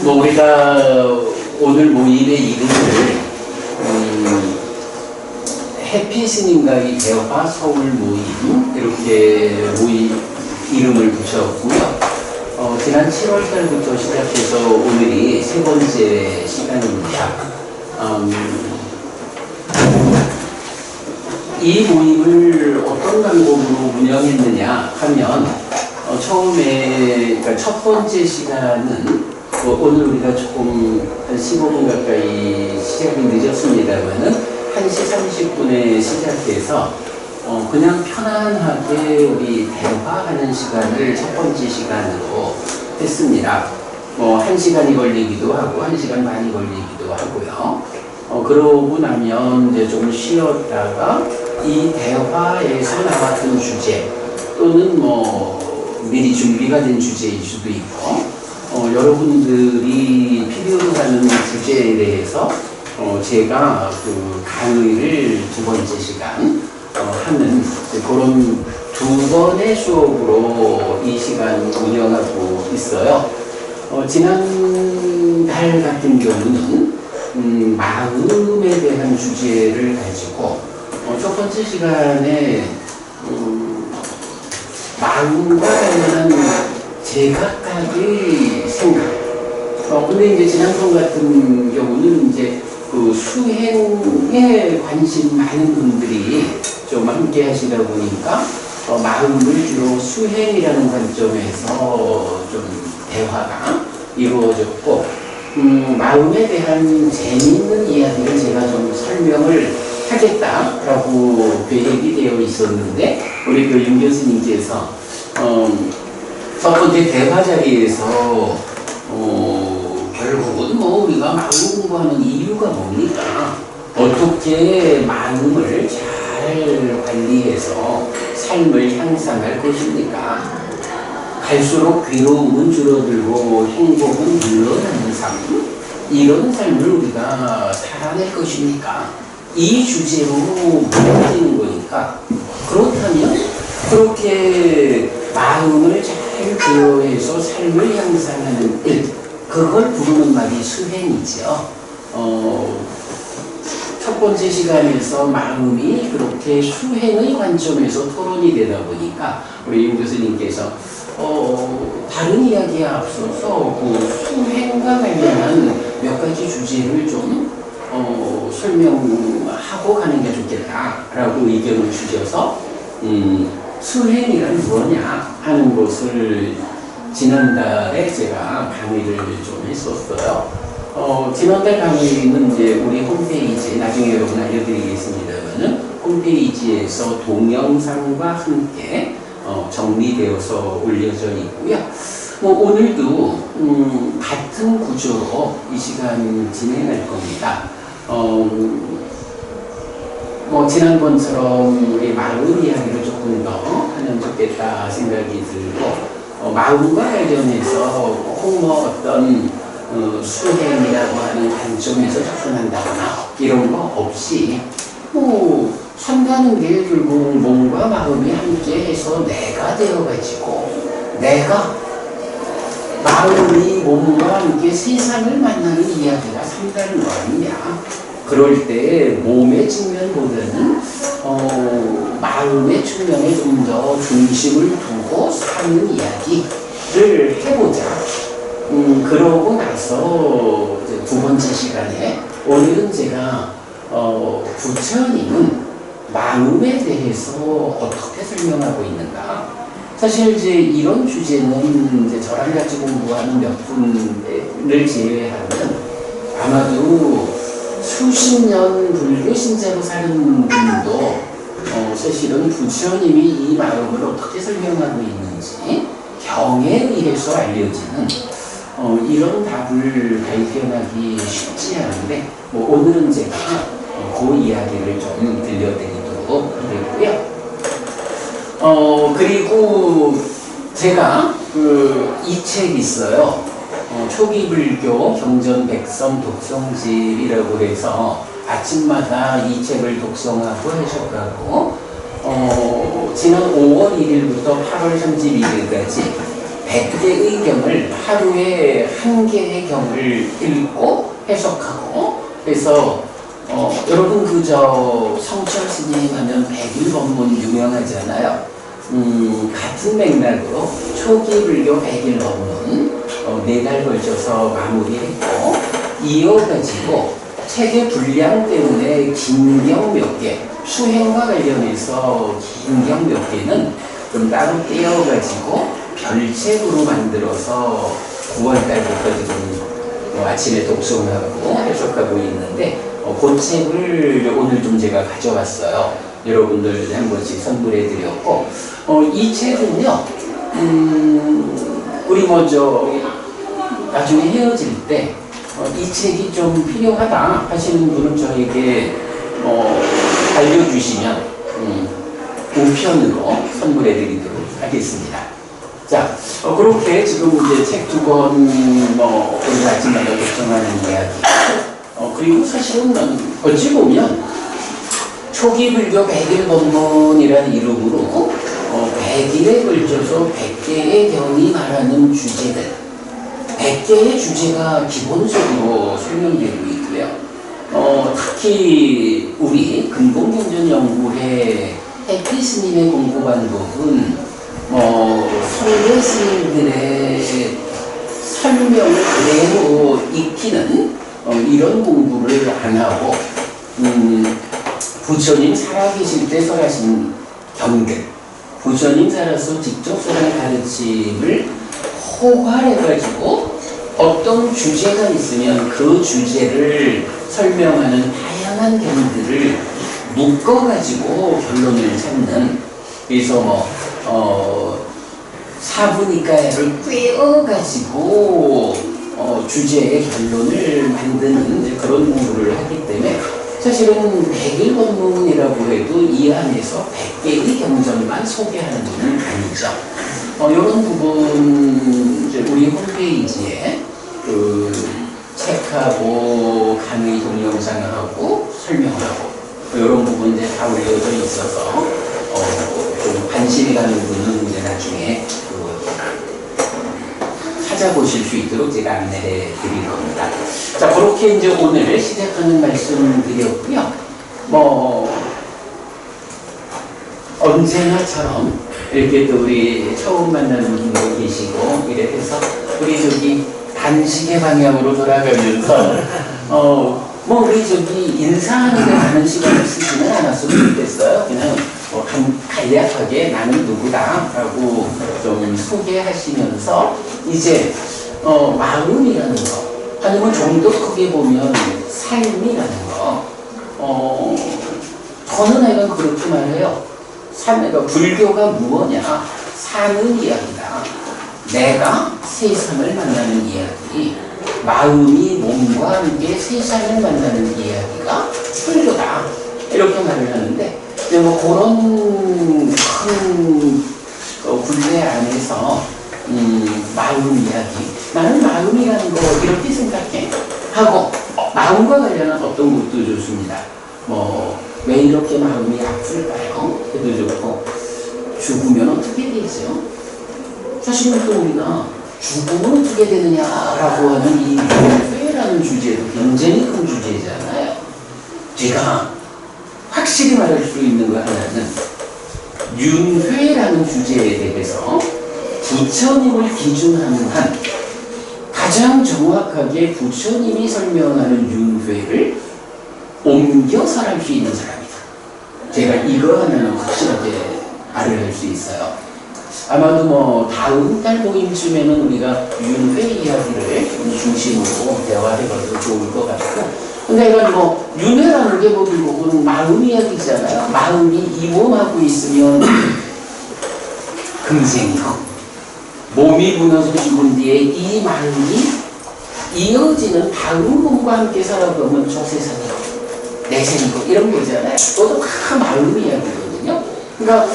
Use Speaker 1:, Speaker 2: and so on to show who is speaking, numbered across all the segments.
Speaker 1: 뭐 우리가 오늘 모임의 이름을 해피 스님과의 대화 서울 모임 이렇게 이름을 붙였고요. 지난 7월 달부터 시작해서 오늘이 세 번째 시간입니다. 이 모임을 어떤 방법으로 운영했느냐 하면 처음에 그러니까 첫 번째 시간은 오늘 우리가 조금 한 15분 가까이 시작이 늦었습니다만은 1시 30분에 시작해서 그냥 편안하게 우리 대화하는 시간을 첫 번째 시간으로 했습니다. 1시간이 걸리기도 하고 1시간 반이 걸리기도 하고요. 그러고 나면 이제 좀 쉬었다가 이 대화에서 나왔던 주제 또는 미리 준비가 된 주제일 수도 있고 여러분들이 필요로 하는 주제에 대해서 제가 그 강의를 두 번째 시간 하는 그런 두 번의 수업으로 이 시간 운영하고 있어요. 지난 달 같은 경우는 마음에 대한 주제를 가지고 첫 번째 시간에 마음과 관련한 제각각의 생각. 근데 이제 지난번 같은 경우는 이제 그 수행에 관심 많은 분들이 좀 함께 하시다 보니까 마음을 주로 수행이라는 관점에서 좀 대화가 이루어졌고 마음에 대한 재미있는 이야기를 제가 좀 설명을 하겠다라고 계획이 되어 있었는데 우리 그 윤 교수님께서 첫 번째 대화 자리에서 결국은 우리가 마음 공부하는 이유가 뭡니까? 어떻게 마음을 잘 관리해서 삶을 향상할 것입니까? 갈수록 괴로움은 줄어들고 행복은 늘어나는 삶, 이런 삶을 우리가 살아낼 것입니까? 이 주제로 무너지는 거니까 그렇다면 그렇게 마음을 잘 제어해서 삶을 향상하는 일, 그걸 부르는 말이 수행이죠. 첫 번째 시간에서 마음이 그렇게 수행의 관점에서 토론이 되다 보니까 우리 윤 교수님께서 다른 이야기에 앞서서 그 수행과 관련한 몇 가지 주제를 좀 설명하고 가는 게 좋겠다라고 의견을 주셔서 수행이란 뭐냐 하는 것을 지난달에 제가 강의를 좀 했었어요. 지난달 강의는 이제 우리 홈페이지 나중에 여러분 알려드리겠습니다만은 홈페이지에서 동영상과 함께 정리되어서 올려져 있고요. 오늘도 같은 구조로 이 시간 진행할 겁니다. 지난번처럼 우리 마음 이야기를 조금 더 하면 좋겠다 생각이 들고 마음과 관련해서 꼭 어떤 수행이라고 하는 관점에서 접근한다거나 이런 거 없이 산다는 게 결국 몸과 마음이 함께 해서 내가 되어가지고 내가 마음이 몸과 함께 세상을 만나는 이야기가 산다는 거 아니냐. 그럴 때 몸의 측면보다는 마음의 측면에 좀 더 중심을 두고 사는 이야기를 해보자. 그러고 나서 두 번째 시간에 오늘은 제가 부처님은 마음에 대해서 어떻게 설명하고 있는가. 사실 이제 이런 주제는 이제 저랑 같이 공부하는 몇 분을 제외하면 아마도 수십 년 불교 신자로 사는 분도 사실은 부처님이 이 마음을 어떻게 설명하고 있는지 경에 의해서 알려지는 이런 답을 발견하기 쉽지 않은데 오늘은 제가 그 이야기를 좀 들려드리도록 하겠고요. 그리고 제가 이 책 있어요. 초기 불교 경전 백성 독성집이라고 해서 아침마다 이 책을 독성하고 하셨고 지난 5월 1일부터 8월 31일까지 100개의 경을 하루에 1개의 경을 읽고 해석하고 그래서 여러분 그저 성철 스님 하면 백일법문 유명하잖아요. 같은 맥락으로 초기 불교 백일법문 4달 걸쳐서 마무리했고 이어가지고 책의 분량 때문에 긴경 몇 개, 수행과 관련해서 긴경 몇 개는 좀 따로 떼어가지고 별책으로 만들어서 9월달부터 지금 아침에 독송하고 해석하고 있는데 그 책을 오늘 좀 제가 가져왔어요. 여러분들 한 번씩 선물해 드렸고 이 책은요 우리 나중에 헤어질 때 이 책이 좀 필요하다 하시는 분은 저에게 알려주시면 우편으로 선물해 드리도록 하겠습니다. 자, 그렇게 지금 이제 책 2권 오늘 아침마다 독점하는 이야기 그리고 사실은 어찌 보면 초기 불교 백일법문이라는 이름으로 100일에 걸쳐서 100개의 경이 말하는 주제들 100개의 주제가 기본적으로 설명되고 있고요. 특히 우리 근본경전연구회 해피 스님의 공부 방법은 선배 스님들의 설명을 그대로 익히는 이런 공부를 안 하고 부처님 살아계실 때 설하신 경들 부처님 살아서 직접 설한 가르침을 포괄해가지고 어떤 주제가 있으면 그 주제를 설명하는 다양한 경들을 묶어가지고 결론을 찾는 그래서 사부니까야를 꿰어가지고 주제의 결론을 만드는 그런 공부를 하기 때문에 사실은 백일법문이라고 해도 이 안에서 100개의 경전만 소개하는 건 아니죠. 이런 부분 이제 우리 홈페이지에 그 책하고 강의 동영상하고 설명하고 이런 부분들 다 올려져 있어서 좀 관심이 가는 분은 이제 나중에 찾아보실 수 있도록 제가 안내해 드릴 겁니다. 자, 그렇게 이제 오늘 시작하는 말씀 드렸고요. 언제나처럼 이렇게 또 우리 처음 만나는 분도 계시고 이래 해서 우리 단식의 방향으로 돌아가면서 우리 인사하는 데 많은 시간을 쓰지는 않았으면 좋겠어요. 그냥 간략하게 나는 누구다 라고 좀 소개하시면서 이제 마음이라는 거 아니면 좀 더 크게 보면 삶이라는 거 저는 내가 그렇게 말해요. 불교가 무엇이냐? 사는 이야기다. 내가 세상을 만나는 이야기, 마음이 몸과 함께 세상을 만나는 이야기가 불교다. 이렇게 말을 하는데 그런 큰 굴레 안에서 마음 이야기, 나는 마음이라는 거 이렇게 생각해 하고 마음과 관련한 어떤 것도 좋습니다. 왜 이렇게 마음이 아플까요? 해도 좋고 죽으면 어떻게 되죠? 사실은 또 우리가 죽으면 어떻게 되느냐라고 하는 이 윤회라는 주제도 굉장히 큰 주제잖아요. 제가 확실히 말할 수 있는 거 하나는 윤회라는 주제에 대해서 부처님을 기준하는 한 가장 정확하게 부처님이 설명하는 윤회를 옮겨서 할 수 있는 사람이다. 제가 이거 하면 확실하게 말을 할 수 있어요. 아마도 다음 달 모임쯤에는 우리가 윤회 이야기를 좀 중심으로 대화해봐도 좋을 것 같고 근데 이건 윤회라는 게 결국은 마음 이야기잖아요. 마음이 이 몸하고 있으면 금생이고 몸이 무너져 죽은 뒤에 이 마음이 이어지는 다음 몸과 함께 살아가면 저 세상이고 내 생이고 이런 거잖아요. 그것도 다 마음 이야기거든요. 그러니까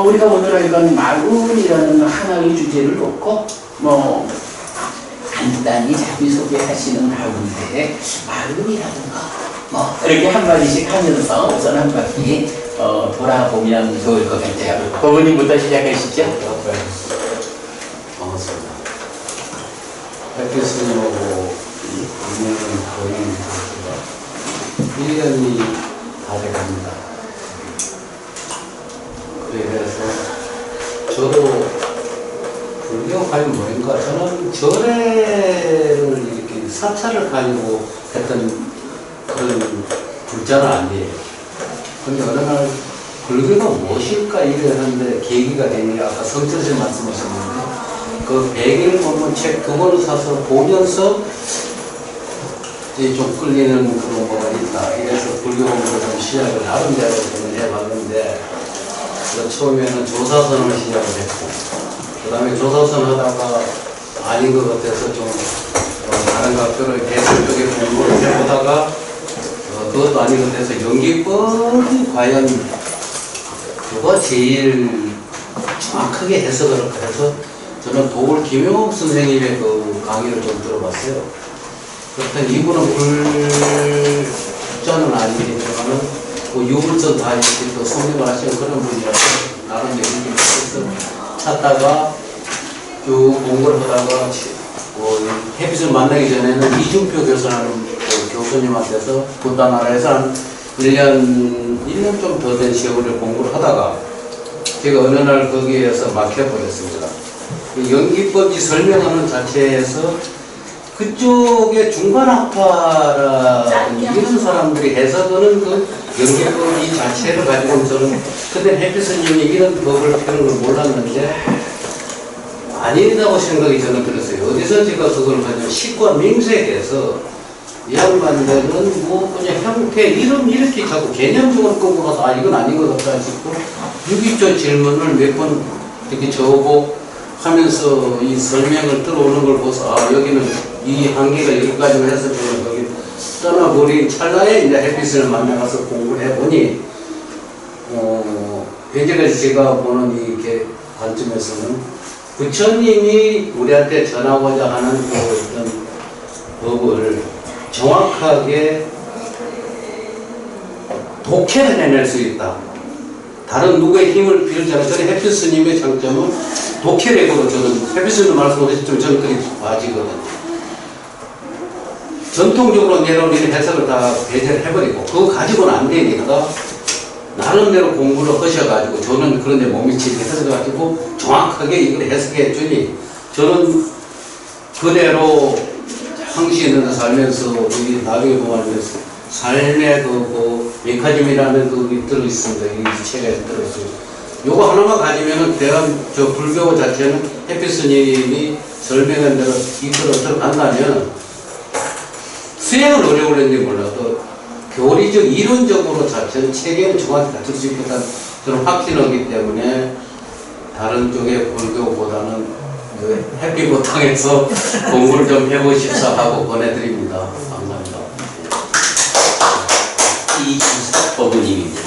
Speaker 1: 우리가 오늘 알건 마음이라는 하나의 주제를 놓고 간단히 자기소개하시는 가운데 마음이라는 거 이렇게 한마디씩 하면서 우선 한 바퀴 돌아보면 좋을 것 같아요. 부모님부터 시작하시죠. 넘었습니다. 햇빛 스님하고 인연은 거의 1년이 다 돼갑니다. 그래서 저도 불교가 뭐인가, 저는 절에를 이렇게 사찰을 가지고 했던 그런 불자는 아니에요. 근데 어느 날 불교가 무엇일까 이랬는데 계기가 된 게 아까 성철씨 말씀하셨는데 그 100일 본문 책 두 권을 사서 보면서 이제 좀 끌리는 그런 뭐가 있다. 이래서 불교 공부를 좀 시작을 나름대로 좀 해봤는데 처음에는 조사선을 시작을 했고 그 다음에 조사선 하다가 아닌 것 같아서 좀 다른 각도로 개설 쪽에 공부를 해보다가 그것도 아닌 것 같아서 연기법이 과연 그거 제일 정확하게 해석을 해서 저는 도울 김용옥 선생님의 그 강의를 좀 들어봤어요. 그렇다면 이분은 불자는 아니겠지만은 뭐 유불선 다 이렇게 또 성립을 하시는 그런 분이라서 나름 얘기를 찾다가 쭉 공부를 하다가 햇빛을 만나기 전에는 이준표 교수라는 그 교수님한테서 부다나라에서 한 1년 좀 더 된 세월을 공부를 하다가 제가 어느 날 거기에서 막혀버렸습니다. 연기법이 설명하는 자체에서 그쪽에 중간학파라 이런 사람들이 해석하는 그 연기법 이 자체를 가지고 저는 그때 햇빛 스님이 이런 법을 펴는 걸 몰랐는데 아니라고 생각이 저는 들었어요. 어디서 제가 그걸 가지고 식과 명색에서 이 양반들은 뭐 그냥 형태 이름 이렇게 자꾸 개념적으로 끌고 가서 아 이건 아닌 것 같다 싶고 6.25 질문을 몇 번 이렇게 적어 하면서 이 설명을 들어오는 걸 보서 아 여기는 이 한계가 여기까지만 해서 저는 거기 떠나버린 찰나에 이제 햇빛을 만나가서 공부를 해보니 현재까지 제가 보는 이 관점에서는 부처님이 우리한테 전하고자 하는 그 어떤 법을 정확하게 독해를 해낼 수 있다. 다른 누구의 힘을 빌지 않아. 저는 햇빛 스님의 장점은 독해력으로 저는 햇빛 스님 말씀하셨지만 저는 그게 맞이거든요. 전통적으로 내려오는 해석을 다 배제를 해버리고 그거 가지고는 안 되니까 나름대로 공부를 하셔가지고 저는 그런데 몸이 치게 해석해가지고 정확하게 이걸 해석해 주니 저는 그대로 항시는 살면서 이 나중에 보면 삶의 그 메커니즘이라는 그게 들어있습니다. 이 책에 들어있어요. 요거 하나만 가지면은 대한 저 불교 자체는 햇빛 스님이 설명한 대로 이끌어 들어간다면 수행은 오래 걸렸는지 몰라도 교리적 이론적으로 자체는 체계는 정확히 갖출 수 있겠다 저는 확신하기 때문에 다른 쪽의 불교보다는 햇빛 보탕에서 공부를 좀 해보십사 하고 보내드립니다. 감사합니다.
Speaker 2: 이주석법은님입니다.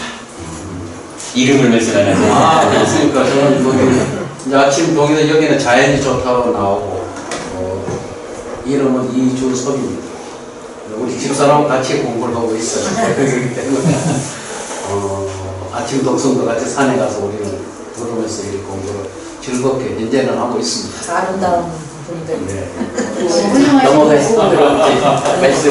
Speaker 2: 이름을 말씀하는데
Speaker 1: 그렇습니까? 저는 거기 아침 동에서 여기는 자연이 좋다고 나오고 이름은 이주석입니다. 우리 집사람하고 같이 공부를 하고 있어요. 그렇기 때문에 아침 독성도 같이 산에 가서 우리는 들으면서 이 공부를 즐겁게 현재는 하고 있습니다.
Speaker 3: 아름다운 분들.
Speaker 1: 네.
Speaker 2: 넘어가겠습니다. 말씀.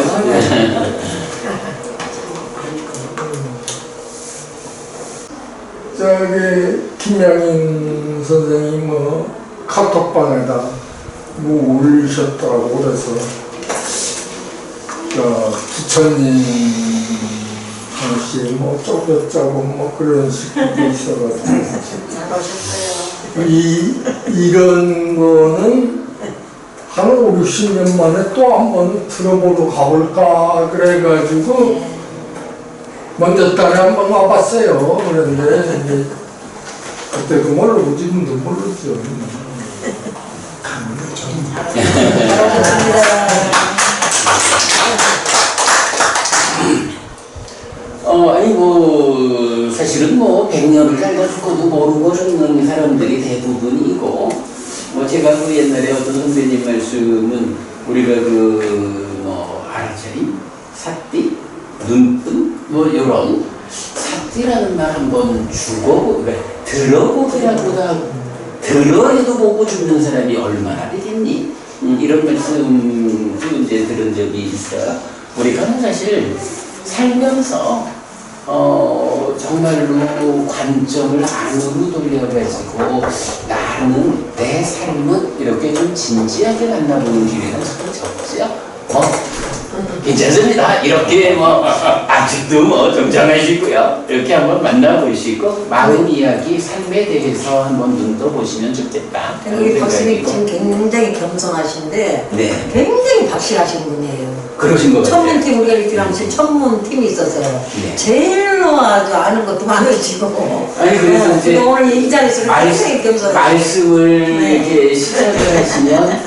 Speaker 4: 저기 김양인 선생님이 뭐 카톡방에다 뭐 올리셨더라고. 그래서 부처님 한시 뭐 쪼개짜고 뭐 그런 식으로 있어가지고 이런 거는 한 5, 60년 만에 또 한번 들어보러 가볼까 그래가지고 먼저 달에 한번 와봤어요. 그런데 이제 그때도 모르고 지금도 모르죠.
Speaker 1: 아니 뭐 사실은 뭐 100년을 살다 죽어도 모르는 사람들이 대부분이고 뭐 제가 그 옛날에 어떤 선생님 말씀은 우리가 그 뭐 알아차림, 삿띠, 눈뜸 뭐 이런 삿띠라는 말 한번 주고 들어보기라보다 들어해도 보고 죽는 사람이 얼마나 되겠니? 이런 말씀도 이제 들은 적이 있어요. 우리가 사실 살면서 정말로 관점을 안으로 돌려가지고 나는 내 삶은 이렇게 좀 진지하게 만나보는 기회가 참 적죠. 괜찮습니다. 이렇게 아직도 정정하시고요. 이렇게 한번 만나보시고 마음 이야기, 삶에 대해서 한번 눈 떠보시면 좋겠다.
Speaker 3: 우리 박사님 지금 굉장히 겸손하신데
Speaker 1: 네.
Speaker 3: 굉장히 박실하신 분이에요.
Speaker 1: 그러신 것 같아요.
Speaker 3: 천문팀 우리가 이렇게 하면서 천문팀이 있었어요.
Speaker 1: 네.
Speaker 3: 제일로 아주 아는 것도 많으시고.
Speaker 1: 아니 그래서 이제
Speaker 3: 오늘 이 자리에서 굉장히 겸손하시고.
Speaker 1: 말씀을
Speaker 3: 네.
Speaker 1: 이렇게 시작을 하시면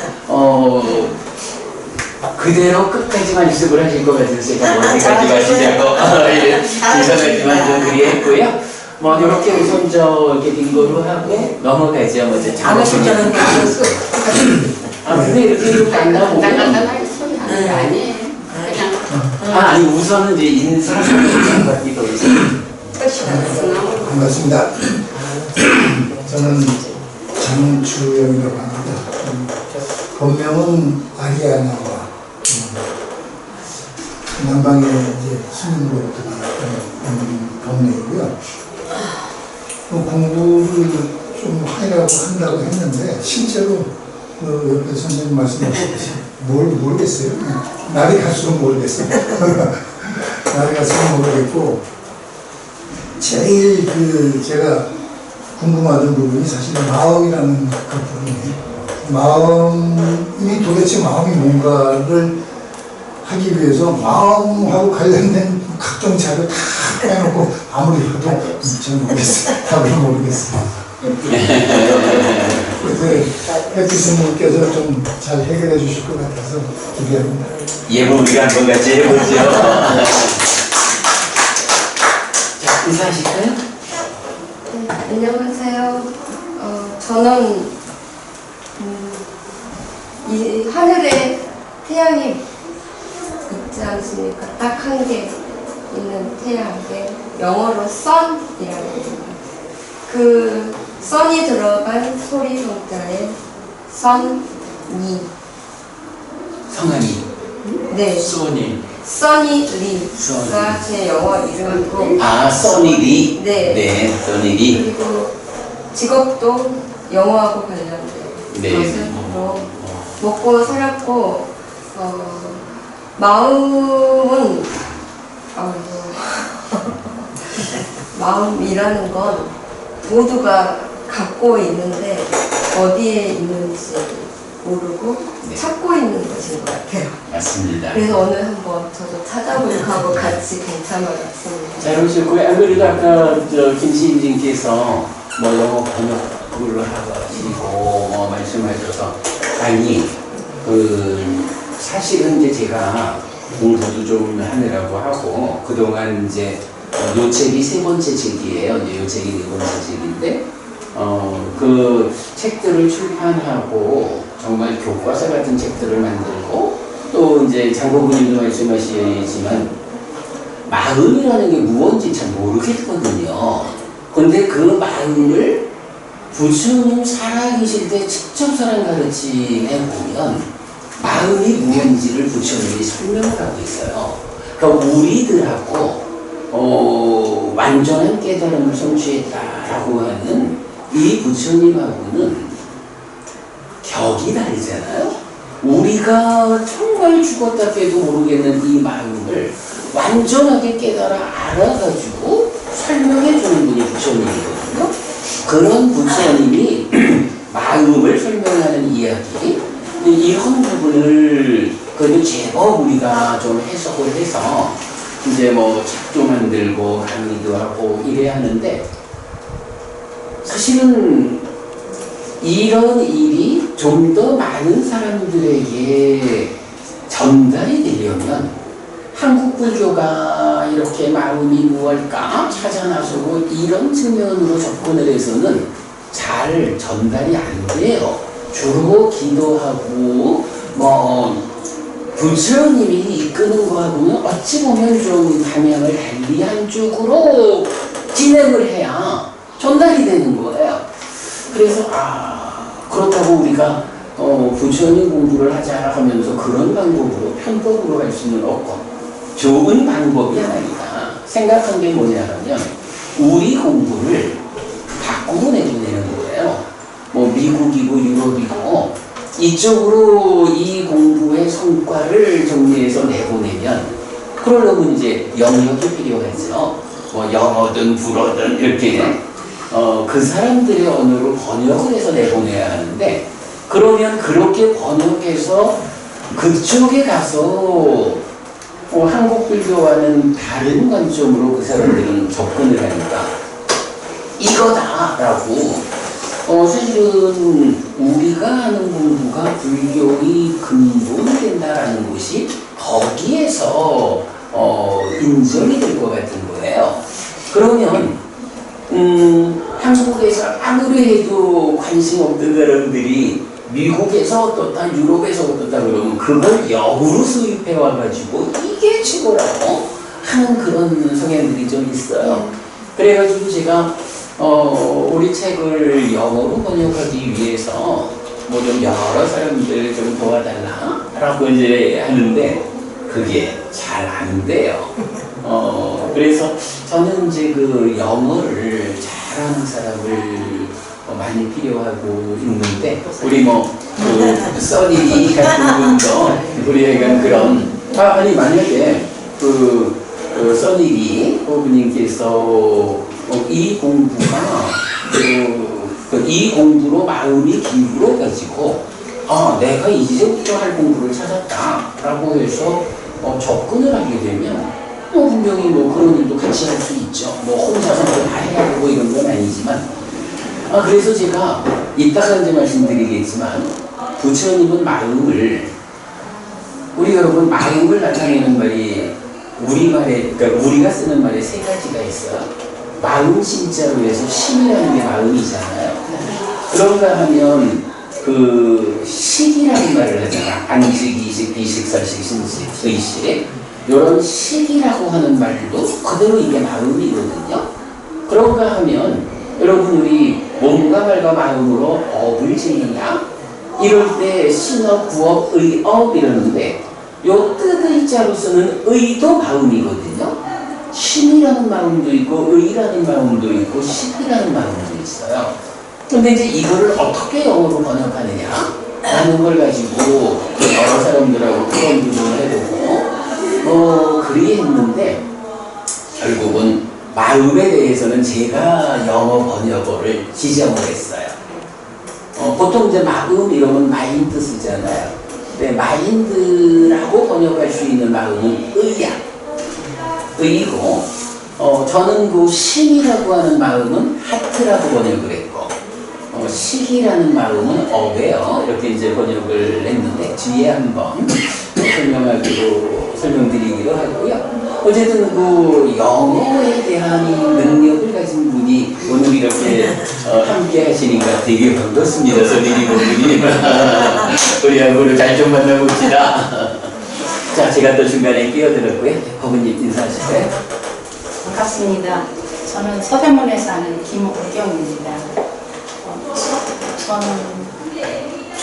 Speaker 1: 그대로 끝까지 말씀을 하실 것 같아서 제가 어디까지 가시냐고 죄송하지만 좀 그리했고요. 이렇게 우선 이렇게 빙고로 하고 넘어가죠. 먼저
Speaker 3: 안 하셨다는 게 있었어.
Speaker 1: 근데 이렇게 만나보면
Speaker 2: 딴딴딴딴 소리 하는 게 아니에요. 그냥
Speaker 1: 아니 우선은 이제 인사를 이거
Speaker 4: 반갑습니다. 저는 장주영이라고 합니다. 본명은 아리아나와 남방에 이제 수능으로 들어간 동네이고요. 공부를 좀 하려고 한다고 했는데 실제로 옆에 선생님 말씀하셨듯이 모르겠어요. 날이 갈수록 모르겠어요. 날이 갈수록 모르겠고 제일 제가 궁금하던 부분이 사실 마음이라는 그 부분이에요. 마음이 도대체 마음이 뭔가를 하기 위해서 마음하고 관련된 각종 자료 다 빼놓고 아무리 해도 잘 모르겠어요. 답을 모르겠어요. 그래서 햇빛님께서 좀 잘 해결해 주실 것 같아서 기대합니다.
Speaker 2: 예보 우리가 한번 같이 해보죠.
Speaker 1: 자, 인사하실까요?
Speaker 5: 네, 안녕하세요. 저는 이 하늘에 태양이 있지 않습니까? 딱 한 개 있는 태양에 영어로 sun이라고 합니다. 그 sun이 들어간 소리 성자의 sun이.
Speaker 1: 성함이
Speaker 5: 네,
Speaker 1: 소니.
Speaker 5: 써니 리가 제 영어 이름이고.
Speaker 1: 써니 리.
Speaker 5: 네.
Speaker 1: 네, 써니 리.
Speaker 5: 그리고 직업도 영어하고 관련된
Speaker 1: 네.
Speaker 5: 것으로 먹고 살았고, 마음은 마음이라는 건 모두가 갖고 있는데 어디에 있는지 모르고
Speaker 1: 네.
Speaker 5: 찾고 있는 것인 것 같아요.
Speaker 1: 맞습니다.
Speaker 5: 그래서 오늘 한번 저도 찾아보려고 하고 같이 동참해봤습니다.
Speaker 1: 잘 오셨고요. 안 그래도 아까 김시인님께서 영어 번역을 하시고 말씀하셔서 아니 사실은 이제 제가 공부도 좀 하느라고 하고 그동안 이제 요 책이 세 번째 책이에요. 이제 요 책이 네 번째 책인데 그 책들을 출판하고 정말 교과서 같은 책들을 만들고 또 이제 장로부님도 말씀하시지만 마음이라는 게 무언지 잘 모르겠거든요. 근데 그 마음을 부처님 살아계실 때 직접 사람 가르침에 보면 마음이 무언지를 부처님이 설명을 하고 있어요. 그러니까 우리들하고 완전한 깨달음을 성취했다라고 하는 이 부처님하고는 격이 다르잖아요. 우리가 정말 죽었다 깨도 모르겠는 이 마음을 완전하게 깨달아 알아가지고 설명해주는 분이 부처님이거든요. 그런 부처님이 마음을 설명하는 이야기, 이런 부분을 그래도 제법 우리가 좀 해석을 해서 이제 책도 만들고 강의도 하고 이래야 하는데 사실은 이런 일이 좀 더 많은 사람들에게 전달이 되려면 한국 불교가 이렇게 마음이 무엇일까 찾아 나서고 이런 측면으로 접근을 해서는 잘 전달이 안 돼요. 주로 기도하고 부처님이 이끄는 거하고는 어찌 보면 좀 방향을 달리한 쪽으로 진행을 해야 전달이 되는 거예요. 그래서 그렇다고 우리가 부처님 공부를 하자 하면서 그런 방법으로 편법으로 갈 수는 없고 좋은 방법이 아니다. 생각한 게 뭐냐면 우리 공부를 바꾸고 내보내는 거예요. 뭐 미국이고 유럽이고 이쪽으로 이 공부의 성과를 정리해서 내보내면 그러려면 이제 영역이 필요하죠. 뭐 영어든 불어든 이렇게 그 사람들의 언어로 번역을 해서 내보내야 하는데 그러면 그렇게 번역해서 그쪽에 가서 한국 불교와는 다른 관점으로 그 사람들은 접근을 하니까 이거다라고 사실은 우리가 하는 공부가 불교의 근본이 된다라는 것이 거기에서 인정이 될 것 같은 거예요. 그러면 한국에서 아무리 해도 관심 없는 사람들이 미국에서 어떻다 유럽에서 어떻다 그러면 그걸 역으로 수입해 와가지고 이게 최고라고 하는 그런 성향들이 좀 있어요. 그래가지고 제가 우리 책을 영어로 번역하기 위해서 뭐 좀 여러 사람들 좀 도와달라라고 이제 하는데 그게 잘 안 돼요. 그래서 저는 이제 그 영어를 잘하는 사람을 많이 필요하고 있는데 우리 그 써니 같은 분도 우리에게 그런 아니 만약에 그 써니 부부님께서 이 공부가 이 공부로 마음이 기울어가지고 내가 이제부터 할 공부를 찾았다라고 해서 접근을 하게 되면 분명히 그런 일도 같이 할 수 있죠. 혼자서 다 해야 되고 이런 건 아니지만 그래서 제가 이따가 이제 말씀드리겠지만 부처님은 마음을 우리 여러분 마음을 나타내는 말이 우리말에 그러니까 우리가 쓰는 말에 세 가지가 있어요. 마음 진짜로 해서 심이라는 게 마음이잖아요. 그런가 하면 그 식이라는 말을 하잖아. 안식, 이식, 비식, 설식, 신식, 의식 이런 식이라고 하는 말도 그대로 이게 마음이거든요. 그런가 하면 여러분 우리 몸과 말과 마음으로 업을 지느냐 이럴 때 신업, 구업, 의업 이러는데 요 뜻의자로 쓰는 의도 마음이거든요. 신이라는 마음도 있고 의라는 마음도 있고 식이라는 마음도 있어요. 근데 이제 이거를 어떻게 영어로 번역하느냐 라는 걸 가지고 여러 사람들하고 토론도 좀 해보고 그리했는데 결국은 마음에 대해서는 제가 영어 번역어를 지정을 했어요. 보통 이제 마음 이러면 마인드 쓰잖아요. 근데 마인드라고 번역할 수 있는 마음은 의야. 의고 저는 그 심이라고 하는 마음은 하트라고 번역을 했고 식이라는 마음은 업이에요. 이렇게 이제 번역을 했는데 뒤에 한번 설명드리기로 하고요. 어쨌든 그 영어에 대한 능력을 가진 분이 오늘 이렇게 함께 하시니까 되게 반갑습니다. 선생님 분이 우리 얼굴을 잘 좀 만나봅시다. 자, 제가 또 중간에 끼어들었고요. 법은님 인사하실까요?
Speaker 2: 반갑습니다. 저는 서대문에 사는 김옥경입니다. 저는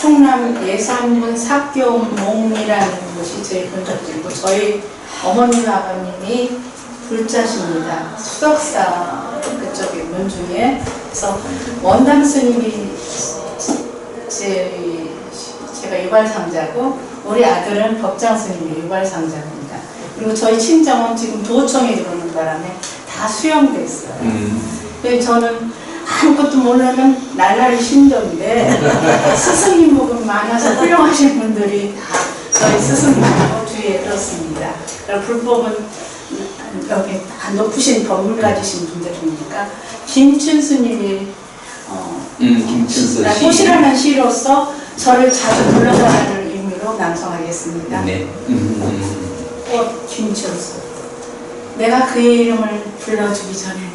Speaker 2: 충남 예산군 사교몽이라는 곳이 제일 본적이고 저희 어머님 아버님이 불자십니다. 수덕사 그쪽에 문중에 그래서 원당 스님이 제가 유발상자고 우리 아들은 법장 스님이 유발상자입니다. 그리고 저희 친정은 지금 도청에 들어오는 바람에 다 수용돼 있어요. 그래서 저는 아무것도 모르는 날라리 신도인데 스승님 복은 많아서 훌륭하신 분들이 다 저희 스승님하고 주위에 들었습니다. 불법은 여기 다 높으신 법을 가지신 분들이니까 김춘수님이 호시라는 시로서 저를 자주 불러달라는 의미로 낭송하겠습니다.
Speaker 1: 네.
Speaker 2: 김춘수. 내가 그의 이름을 불러주기 전에는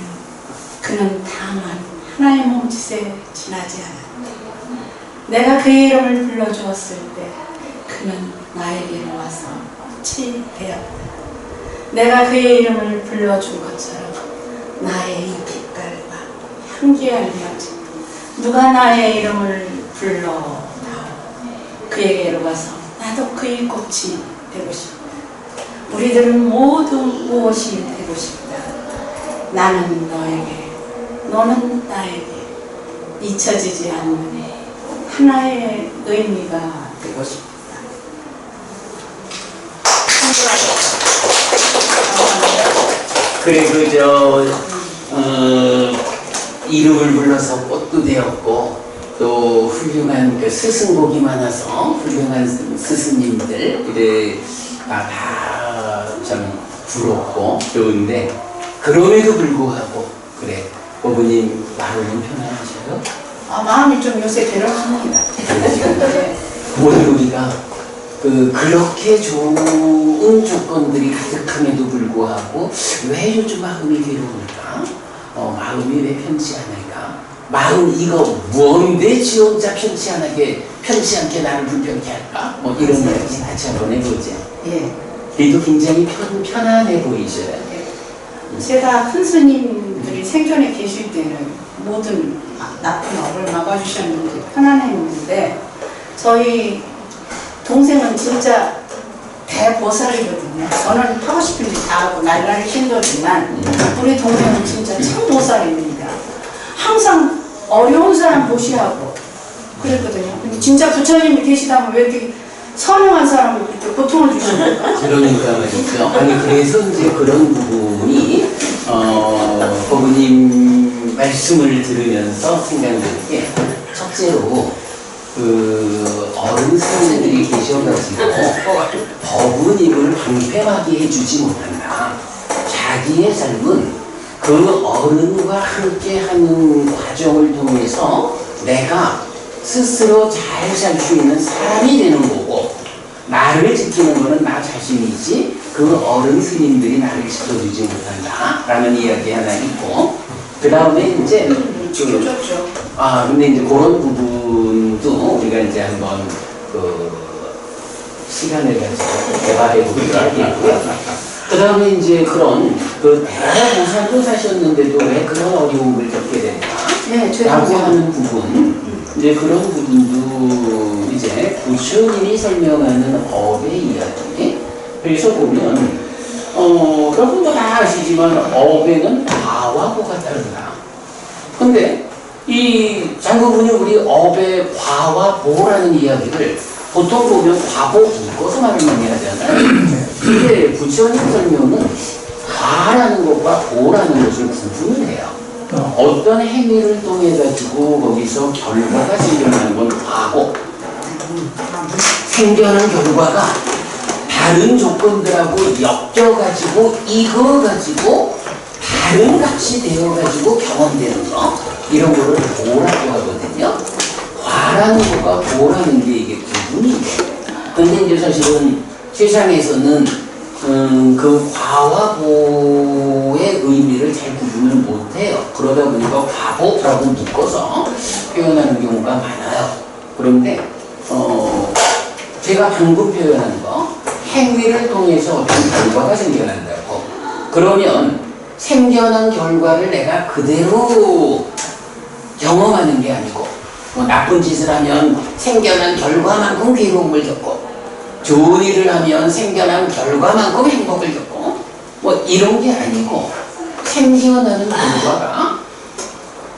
Speaker 2: 그는 다만 하나의 몸짓에 지나지 않았다. 내가 그의 이름을 불러주었을 때 그는 나에게로 와서 치되었다. 내가 그의 이름을 불러준 것처럼 나의 이 빛깔과 향기에 알맞은 누가 나의 이름을 불러 그에게로 가서 나도 그의 꽃이 되고 싶다. 우리들은 모두 무엇이 되고 싶다. 나는 너에게, 너는 나에게 잊혀지지 않는 하나의 의미가 되고 싶다.
Speaker 1: 그리고 이름을 불러서 꽃도 되었고 또 훌륭한 그 스승복이 많아서 훌륭한 스승님들 다참 부럽고 좋은데 그럼에도 불구하고 그래 어머님 마음은 편안하셔요?
Speaker 2: 마음이 좀 요새 괴롭습니다. 네.
Speaker 1: 오늘 우리가 그렇게 좋은 조건들이 가득함에도 불구하고 왜 요즘 마음이 괴로울까? 마음이 왜 편치 않을까? 마음 이거 뭔데 지 혼자 편치 않게 나를 불편케 할까? 뭐 이런 이야기 같이 한번 해보죠.
Speaker 2: 예.
Speaker 1: 그래도 굉장히 편안해 보이셔요.
Speaker 2: 제가 큰 스님들이 생전에 계실 때는 모든 나쁜 업을 막아주셨는데 편안했는데 저희 동생은 진짜 대보살이거든요. 저는 하고 싶은 일 다 하고 날라리 신도지만 우리 동생은 진짜 참 보살입니다. 항상 어려운 사람 보시하고 그랬거든요. 근데 진짜 부처님이 계시다면 왜 이렇게 선행한 사람을 그렇게 고통을 주십니까?
Speaker 1: 그러니까 말이죠. 아니 그래서 이제 그런 부분이 어머님 말씀을 들으면서 생각되는 게 첫째로 어른 스님들이 계셔가지고 법은 이걸 방패하게 해주지 못한다. 자기의 삶은 그 어른과 함께하는 과정을 통해서 내가 스스로 잘 살 수 있는 사람이 되는 거고 나를 지키는 거는 나 자신이지 그 어른 스님들이 나를 지켜주지 못한다 라는 이야기 하나 있고 그 다음에 이제 근데 이제 그런 부분도 우리가 이제 한번 시간을 가지고 대화해 보기로 하겠고요. 그 다음에 이제 그런 대보살도 사셨는데도 왜 그런 어려움을 겪게 될까?
Speaker 2: 네,
Speaker 1: 라고 하는 부분, 이제 그런 부분도 이제 부처님이 설명하는 업의 이야기. 그래서 보면, 여러분도 다 아시지만 업에는 과와 보가 다르다. 근데 이 장로분이 우리 업의 과와 보라는 이야기를 보통 보면 과보 묶어서 말을 많이 하잖아요. 근데 부처님 설명은 과라는 것과 보라는 것을 구분을 해요. 어떤 행위를 통해 가지고 거기서 결과가 생겨나는 건 과고 생겨난 결과가 다른 조건들하고 엮여가지고 익어가지고 다른 값이 되어가지고 경험되는 거 이런 거를 보라고 하거든요. 과라는 것과 보라는 게 이게 구분이 돼요. 근데 이제 사실은 세상에서는 그 과와 보의 의미를 잘 구분을 못해요. 그러다 보니까 과보라고 묶어서 표현하는 경우가 많아요. 그런데 제가 방금 표현한 거 행위를 통해서 어떤 결과가 생겨난다고 그러면 생겨난 결과를 내가 그대로 경험하는 게 아니고 나쁜 짓을 하면 생겨난 결과만큼 괴로움을 겪고 좋은 일을 하면 생겨난 결과만큼 행복을 겪고 뭐 이런 게 아니고 생겨나는 결과가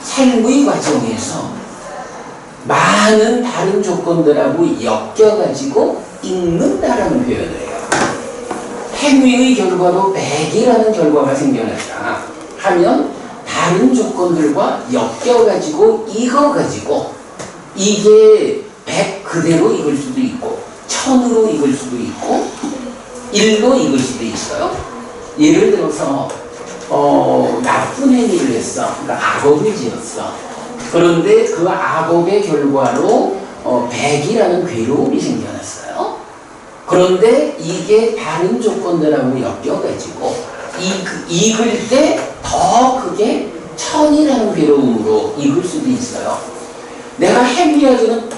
Speaker 1: 삶의 과정에서 많은 다른 조건들하고 엮여가지고 익는다라는 표현을 해요. 행위의 결과로 100이라는 결과가 생겨났다 하면 다른 조건들과 엮여가지고 익어가지고 이게 100 그대로 익을 수도 있고 1000으로 익을 수도 있고 1로 익을 수도 있어요. 예를 들어서 나쁜 행위를 했어. 그러니까 악업을 지었어. 그런데 그 악업의 결과로 100이라는 괴로움이 생겨났어요. 그런데 이게 다른 조건들하고 엮여가지고 익을 때 더 크게 1000이라는 괴로움으로 익을 수도 있어요. 내가 행위하기는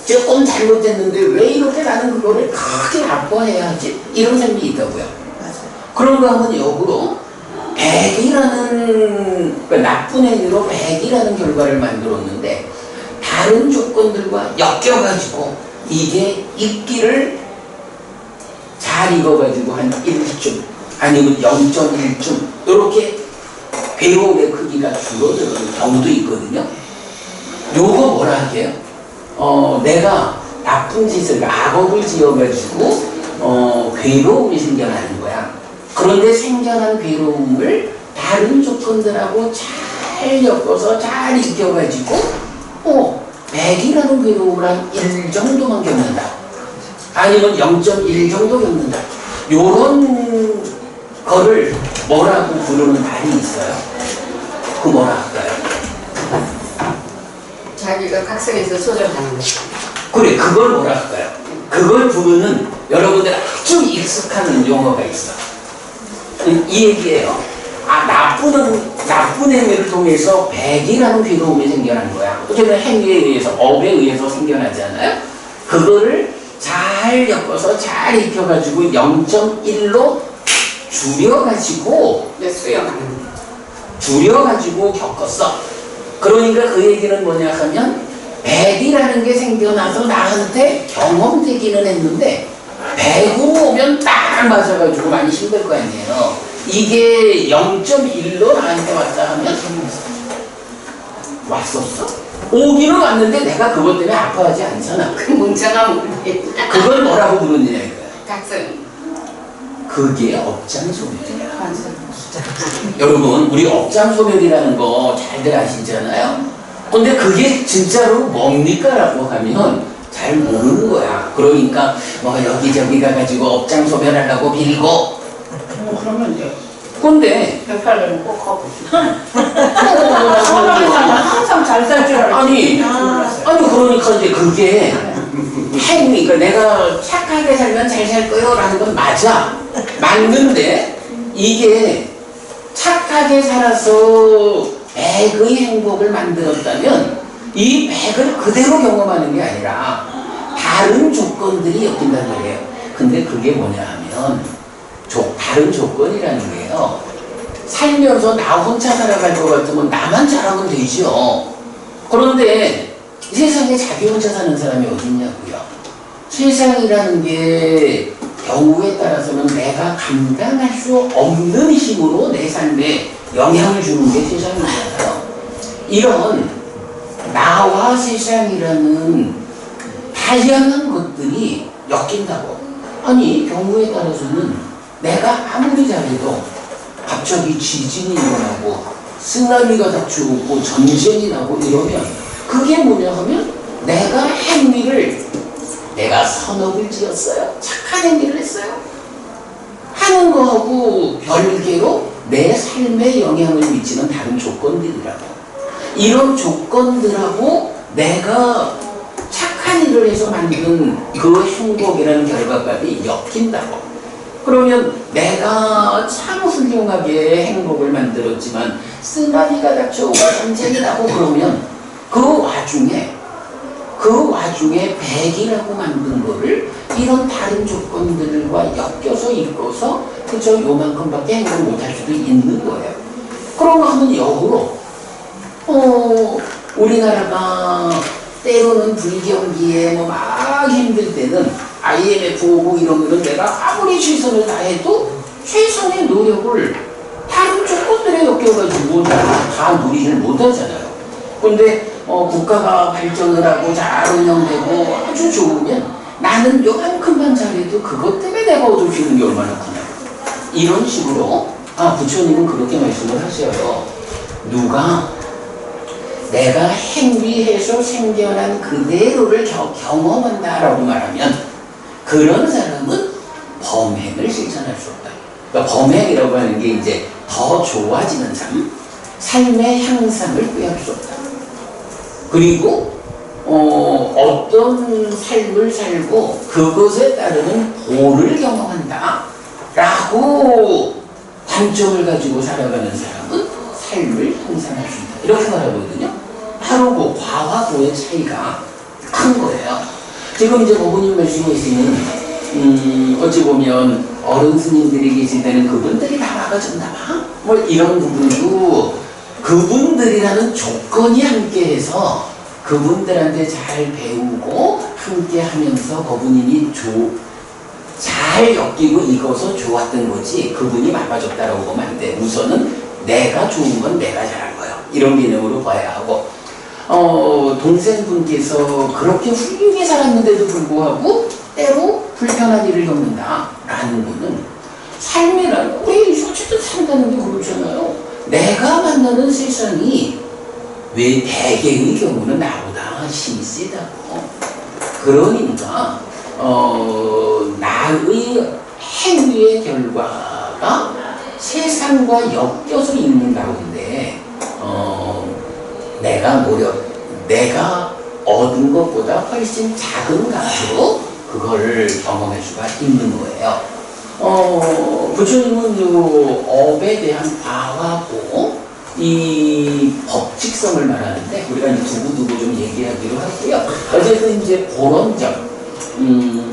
Speaker 1: 조금 잘못했는데 왜 이렇게 나는 그거를 크게 아파해야 하지? 이런 생각이 있다고요. 그런가 하면 역으로 100이라는 그러니까 나쁜 행위로 100이라는 결과를 만들었는데 다른 조건들과 엮여가지고 이게 읽기를 잘 읽어가지고 한 1쯤 아니면 0.1쯤 이렇게 괴로움의 크기가 줄어드는 경우도 있거든요. 요거 뭐라 할게요? 내가 나쁜 짓을 악업을 지어가지고 괴로움이 생겨나는 거야. 그런데 생겨난 괴로움을 다른 조건들하고 잘 엮어서 잘 익혀가지고 100이라는 괴로움을 한 1 정도만 겪는다. 아니면 0.1 정도 겪는다. 요런 거를 뭐라고 부르는 말이 있어요. 그 뭐라 할까요?
Speaker 5: 자기가 각성해서 조절하는 거.
Speaker 1: 그래, 그걸 뭐라 할까요? 그걸 부르는 여러분들 아주 익숙한 용어가 있어. 이 얘기예요. 나쁜 행위를 통해서 100이라는 괴로움이 생겨난 거야. 어쨌든 행위에 의해서, 업에 의해서 생겨나지 않아요? 그거를 잘 엮어서 잘 익혀가지고 0.1로 줄여가지고 수용하는 거야. 줄여가지고 겪었어. 그러니까 그 얘기는 뭐냐 하면 100이라는 게 생겨나서 나한테 경험되기는 했는데 100으로 오면 딱 맞아가지고 많이 힘들 거 아니에요. 이게 0.1로 나한테 왔다 하면 왔었어? 오기는 왔는데 내가 그것 때문에 아파하지 않잖아.
Speaker 5: 그 뭉쳐가 뭔데?
Speaker 1: 그걸 뭐라고 부르느냐 이거야.
Speaker 5: 각성.
Speaker 1: 그게 업장소멸이야. 여러분, 우리 업장소멸이라는 거 잘들 아시잖아요. 근데 그게 진짜로 뭡니까? 라고 하면 잘 모르는 거야. 그러니까 뭐 여기저기 가가지고 업장소멸하려고 빌고
Speaker 2: 그러면 이제
Speaker 1: 근데
Speaker 2: 108년은 꼭 하고 사람이 항상 잘 살 줄 알았지.
Speaker 1: 아니 그러니까 이제 그게 행위, 그러니까 내가 착하게 살면 잘 살 거요 라는 건 맞는데 이게 착하게 살아서 100의 행복을 만들었다면 이 100을 그대로 경험하는 게 아니라 다른 조건들이 엮인단 말이에요. 근데 그게 뭐냐 하면 다른 조건이라는 게요. 살면서 나 혼자 살아갈 것 같으면 나만 잘하면 되죠. 그런데 세상에 자기 혼자 사는 사람이 어디 있냐고요. 세상이라는 게 경우에 따라서는 내가 감당할 수 없는 힘으로 내 삶에 영향을 주는 게 세상이잖아요. 이런 나와 세상이라는 다양한 것들이 엮인다고. 아니 경우에 따라서는 내가 아무리 잘해도 갑자기 지진이 일어나고 쓰나미가 닥쳐오고 전쟁이 나고 이러면 그게 뭐냐 하면 내가 선업을 지었어요. 착한 행위를 했어요. 하는 거하고 별개로 내 삶에 영향을 미치는 다른 조건들이라고. 이런 조건들하고 내가 착한 일을 해서 만든 그 행복이라는 결과값이 엮인다고. 그러면 내가 참 훌륭하게 행복을 만들었지만 쓰나미가 닥쳐오고 전쟁이 나고 그러면 그 와중에 100이라고 만든 거를 이런 다른 조건들과 엮여서 이끌어서 그저 요만큼밖에 행복을 못할 수도 있는 거예요. 그런가 하면 역으로 우리나라가 때로는 불경기에 막 힘들 때는 IMF 오고 이런 거는 내가 아무리 최선을 다해도 최선의 노력을 다른 조건들에 엮여가지고 다 누리질 못하잖아요. 근데 국가가 발전을 하고 잘 운영되고 아주 좋으면 나는 요만큼만 잘해도 그것 때문에 내가 얻을 수 있는 게 얼마나 크냐. 이런 식으로 부처님은 그렇게 말씀을 하셔요. 누가 내가 행위해서 생겨난 그대로를 경험한다라고 말하면 그런 사람은 범행을 실천할 수 없다. 그러니까 범행이라고 하는 게 이제 더 좋아지는 삶의 향상을 꾀할 수 없다. 그리고 어떤 삶을 살고 그것에 따르는 보를 경험한다 라고 관점을 가지고 살아가는 사람은 삶을 향상할 수 있다. 이렇게 말하거든요. 하루고 과와 고의 차이가 큰 거예요. 지금 이제 어머님 말씀하시는 어찌 보면 어른 스님들이 계실 때는 그분들이 다 막아준다 뭐 이런 부분도 그분들이라는 조건이 함께해서 그분들한테 잘 배우고 함께 하면서 그분이 잘 엮이고 익어서 좋았던 거지 그분이 막아줬다라고 보면 안 돼. 우선은 내가 좋은 건 내가 잘한 거예요. 이런 개념으로 봐야 하고 동생분께서 그렇게 훌륭히 살았는데도 불구하고 때로 불편한 일을 겪는다라는 거는 삶이라는 우리 어쨌든 산다는 게 그렇잖아요. 내가 만나는 세상이 왜 대개의 경우는 나보다 힘이 세다고. 그러니까 나의 행위의 결과가 세상과 엮여서 있는 가운데 내가 얻은 것보다 훨씬 작은 값으로 그거를 경험할 수가 있는 거예요. 부처님은 그 업에 대한 과하고 이 법칙성을 말하는데 우리가 이제 두고두고 좀 얘기하기로 하고요. 어쨌든 이제 그런 점.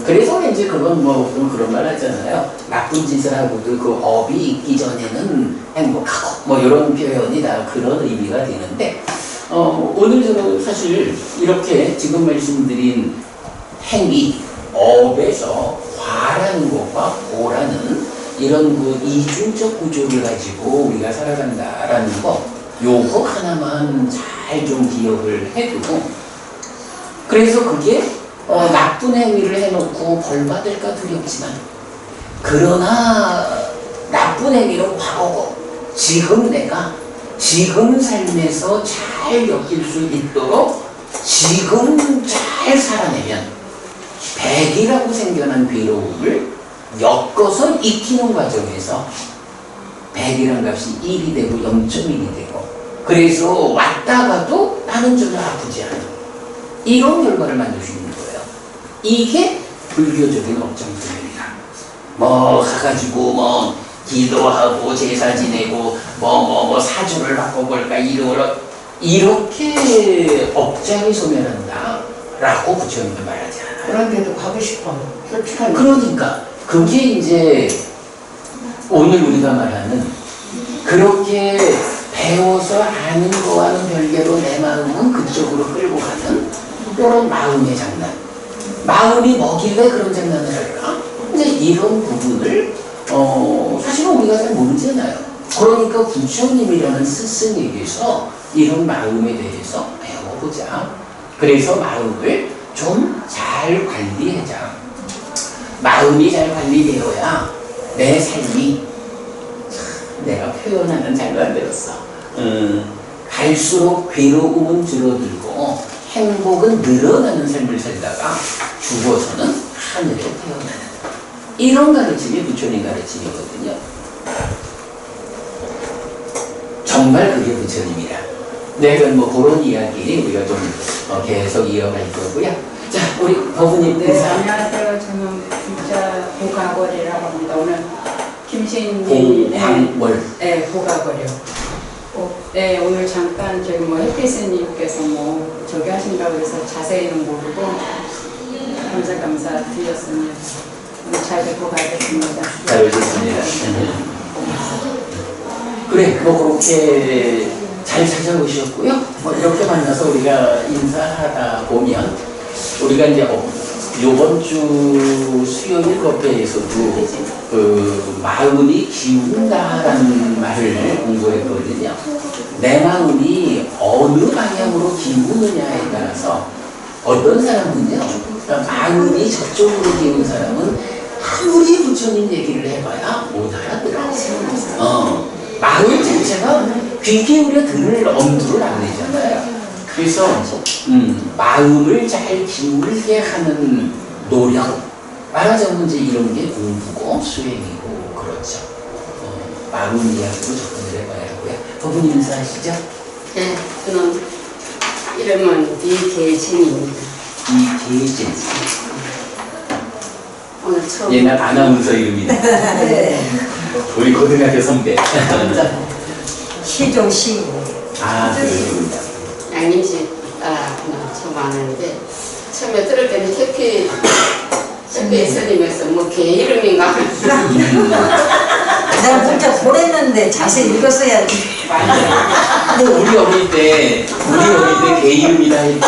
Speaker 1: 그래서 이제 그건 뭐 그런 말 하잖아요. 나쁜 짓을 하고도 그 업이 있기 전에는 행복하고 뭐 이런 표현이 다 그런 의미가 되는데 오늘 저는 사실 이렇게 지금 말씀드린 행위 업에서 과라는 것과 고라는 이런 그 이중적 구조를 가지고 우리가 살아간다라는 거 요거 하나만 잘 좀 기억을 해두고 그래서 그게 나쁜 행위를 해놓고 벌 받을까 두렵지만 그러나 나쁜 행위는 과거고 지금 내가 지금 삶에서 잘 엮일 수 있도록 지금 잘 살아내면 100이라고 생겨난 괴로움을 엮어서 익히는 과정에서 100이라는 값이 1이 되고 0.1이 되고 그래서 왔다가도 나는 전혀 아프지 않아. 이런 결과를 만들 수 있는 거예요. 이게 불교적인 업장들입니다. 뭐 가가지고 뭐 기도하고 제사 지내고 뭐 사주를 바꿔볼까 이렇게 업장이 소멸한다 라고 부처님도 말하지 않아요.
Speaker 3: 그런데도 가고 싶어. 솔직하게.
Speaker 1: 그러니까 그게 이제 오늘 우리가 말하는 그렇게 배워서 아는 거와는 별개로 내 마음은 그쪽으로 끌고 가는 이런 마음의 장난. 마음이 뭐길래 그런 장난을 할까? 이제 이런 부분을 사실은 우리가 잘 모르잖아요. 그러니까 부처님이라는 스승에게서 이런 마음에 대해서 배워보자. 그래서 마음을 좀 잘 관리하자. 마음이 잘 관리되어야 내 삶이 내가 표현하는 잘 만들었어. 갈수록 괴로움은 줄어들고 행복은 늘어나는 삶을 살다가 죽어서는 하늘에 태어나는 이런 가르침이 부처님 가르침이거든요. 정말 그게 부처님이라. 내가 뭐 그런 이야기 우리가 좀 계속 이어갈 거고요. 자, 우리 법우님
Speaker 6: 네,
Speaker 1: 대사.
Speaker 6: 안녕하세요. 저는 진짜 고가거리라고 합니다. 오늘 김신님
Speaker 1: 고광월.
Speaker 6: 네, 고가거리요. 네, 오늘 잠깐 저기 뭐 햇빛스님께서 뭐 저기 하신다고 해서 자세히는 모르고 감사 드렸습니다. 오늘 잘 뵙고 가겠습니다.
Speaker 1: 잘 오셨습니다. 그래, 뭐 그렇게 잘 찾아오셨고요. 뭐 이렇게 만나서 우리가 인사하다 보면 우리가 이제 요번 주 수요일 법회에서도 그 마음이 기운다라는 말을 공부했거든요. 내 마음이 어느 방향으로 기우느냐에 따라서 어떤 사람은요, 그러니까 마음이 저쪽으로 기운 사람은 아무리 부처님 얘기를 해봐야 못 알아들어. 마음 자체가 귀 기울여 들을 엄두를 안 내잖아요. 그래서 마음을 잘 기울게 하는 노력, 말하자면 이제 이런 게 공부고 수행이고 그렇죠. 마음 이야기로 접근을 해봐야 하고요. 법은 인사하시죠?
Speaker 7: 네, 저는 이름은 이계진입니다.
Speaker 1: 이계진.
Speaker 7: 오늘 처음
Speaker 1: 옛날 아나운서 이름이다.
Speaker 3: 네.
Speaker 1: 우리 고등학교 선배.
Speaker 3: 시종 시.
Speaker 1: 그렇습니다.
Speaker 7: 양림씨 따라 처음 아는데 처음에 들을 때는 해피 스님에서 뭐 개 이름인가
Speaker 3: 내가 문자 보냈는데 자세히 읽었어야지.
Speaker 1: 뭐 우리 어릴 때 개 이름이다 했지.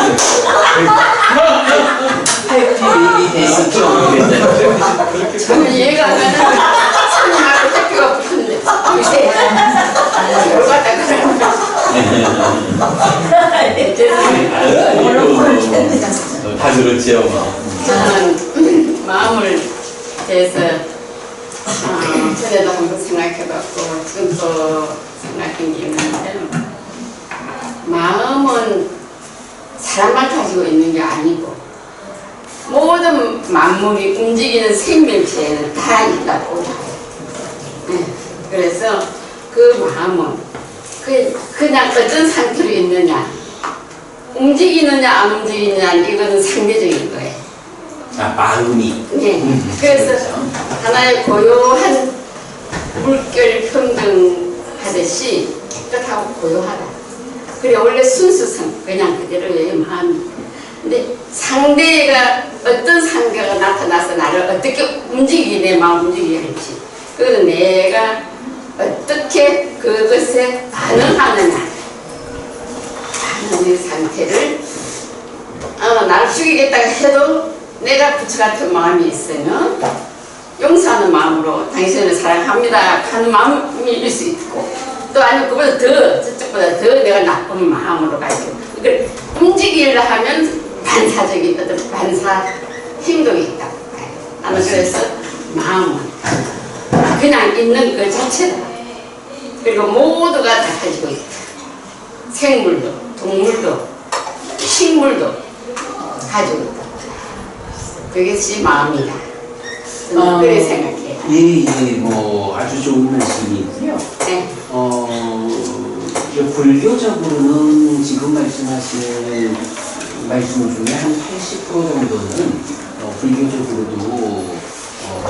Speaker 1: 다 그렇죠.
Speaker 7: 저는 마음을 대해서 전에도 한번 생각해봤고 지금도 생각한 게 있는데 마음은 사람만 가지고 있는 게 아니고 모든 만물이 움직이는 생명체에는 다 있다고 봐요. 네. 그래서 그 마음은 그냥 어떤 상태로 있느냐 움직이느냐 안 움직이느냐 이거는 상대적인 거예요.
Speaker 1: 아, 마음이.
Speaker 7: 네. 그래서
Speaker 1: 그렇죠.
Speaker 7: 하나의 고요한 물결 평등하듯이 깨끗하고 고요하다. 그래 원래 순수성 그냥 그대로의 마음이. 근데 상대가 어떤 상대가 나타나서 나를 어떻게 움직이게 내 마음 움직이게 할지 그거는 내가 어떻게 그것에 반응하느냐 하는 상태를 나를 죽이겠다 해도 내가 부처 같은 마음이 있으면 용서하는 마음으로 당신을 사랑합니다 하는 마음일 수 있고 또 아니면 그보다 더 저쪽보다 더 내가 나쁜 마음으로 가지고 이걸 움직이려 하면 반사적인 어떤 반사 행동이 있다고 봐요. 나는 그래서 마음은 그냥 있는 그 자체다. 그리고 모두가 다 가지고 있다. 생물도 동물도 식물도 가지고 있다. 그것이 마음이다. 저는 그렇게 생각해요.
Speaker 1: 예, 뭐 아주 좋은 말씀이고요.
Speaker 7: 네.
Speaker 1: 이제 불교적으로는 지금 말씀하신 말씀 중에 한 80% 정도는 불교적으로도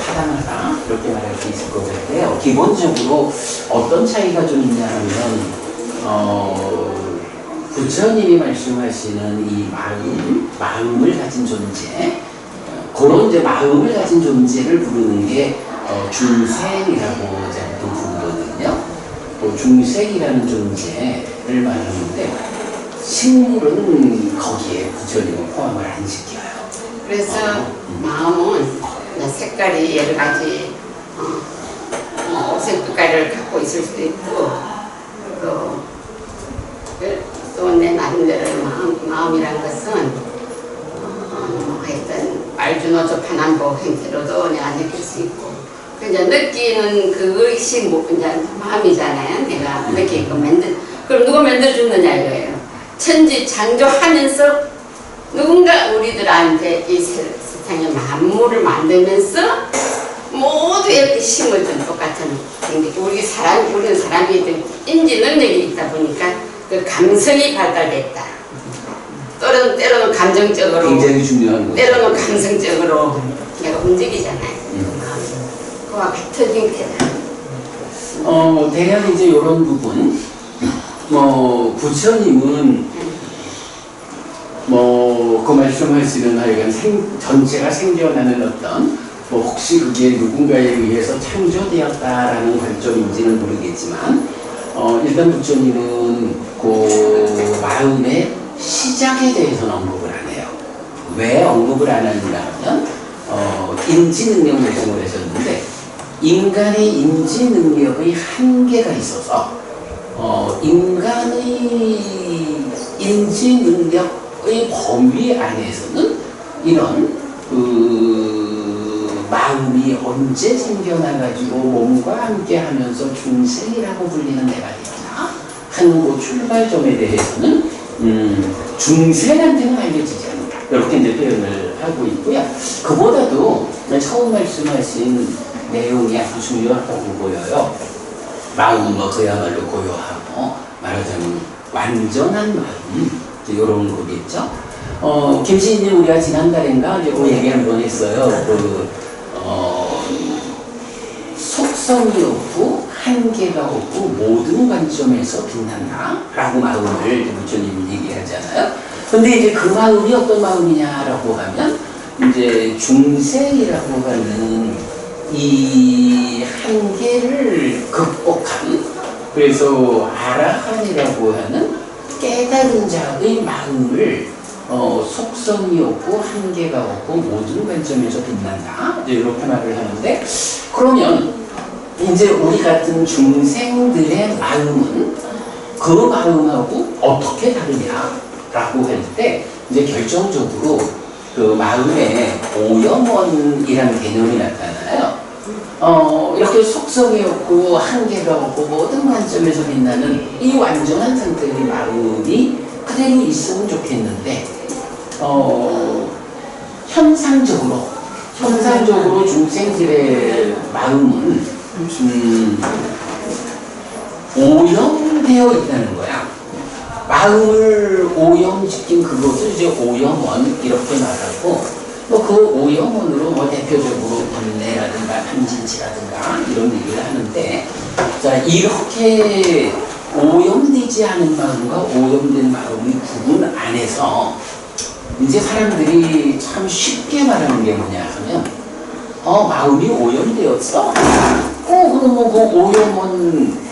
Speaker 1: 타당하다 이렇게 말할 수 있을 것 같아요. 기본적으로 어떤 차이가 좀 있냐 하면 부처님이 말씀하시는 이 마음을 가진 존재 그런 이제 마음을 가진 존재를 부르는 게 중생이라고 이제 보통 부르거든요. 중생이라는 존재를 말하는데 식물은 거기에 부처님을 포함을 안 시켜요.
Speaker 7: 그래서 마음은 색깔이 여러 가지 색깔을 갖고 있을 수도 있고 또 내 나름대로의 마음이란 것은 하여튼 말주노조 반환보 형태로도 내가 느낄 수 있고 이제 느끼는 그것이 이제 마음이잖아요. 내가 느끼고 그럼 누가 만들어주느냐 이거예요. 천지 창조하면서 누군가 우리들한테 이 세상의 만물을 만들면서 모두 이렇게 심어준 똑같은 우리는 사람이 인지 능력이 있다 보니까 그 감성이 발달됐다. 때로는 감정적으로
Speaker 1: 굉장히 중요한 거죠.
Speaker 7: 때로는 감성적으로 내가 움직이잖아요. 그와 같은 형태다.
Speaker 1: 대략 이제 이런 부분 부처님은 그 말씀하시는 하여간 전체가 생겨나는 어떤 혹시 그게 누군가에 의해서 창조되었다라는 관점인지는 모르겠지만 일단 부처님은 그 마음의 시작에 대해서는 언급을 안 해요. 왜 언급을 안 하느냐 하면 인지 능력 말씀을 하셨는데 인간의 인지 능력의 한계가 있어서 인간의 인지 능력의 범위 안에서는 이런 마음이 언제 생겨나가지고 몸과 함께 하면서 중생이라고 불리는 내가 되었나 하는 그 출발점에 대해서는 중생한테는 알려지지 않는다. 이렇게 이제 표현을 하고 있고요. 그보다도 처음 말씀하신 내용이 아주 중요하다고 보여요. 마음은 그야말로 고요하고 말하자면 완전한 마음 이런 거겠죠. 김시인님 우리가 지난달인가 이제 그 얘기 한번 했어요. 속성이 없고 한계가 없고 모든 관점에서 빛난다 라고 마음을 부처님이 얘기하잖아요. 근데 이제 그 마음이 어떤 마음이냐라고 하면 이제 중생이라고 하는 이 한계를 극복한 그래서 아라한이라고 하는 깨달은 자의 마음을 속성이 없고 한계가 없고 모든 관점에서 빛난다 이렇게 말을 하는데 그러면 이제 우리 같은 중생들의 마음은 그 마음하고 어떻게 다르냐라고 할 때 이제 결정적으로 그 마음에 오염원이라는 개념이 나타나요. 이렇게 속성이 없고 한계가 없고 모든 관점에서 빛나는 이 완전한 상태의 마음이 그대로 있으면 좋겠는데 현상적으로 중생들의 마음은 오염되어 있다는 거야. 마음을 오염시킨 그것을 이제 오염원 이렇게 말하고 뭐 그 오염원으로 뭐 대표적으로 번뇌라든가 탐진치라든가 이런 얘기를 하는데 자 이렇게 오염되지 않은 마음과 오염된 마음의 구분 안에서 이제 사람들이 참 쉽게 말하는 게 뭐냐 하면 마음이 오염되었어? 그러면 그 오염원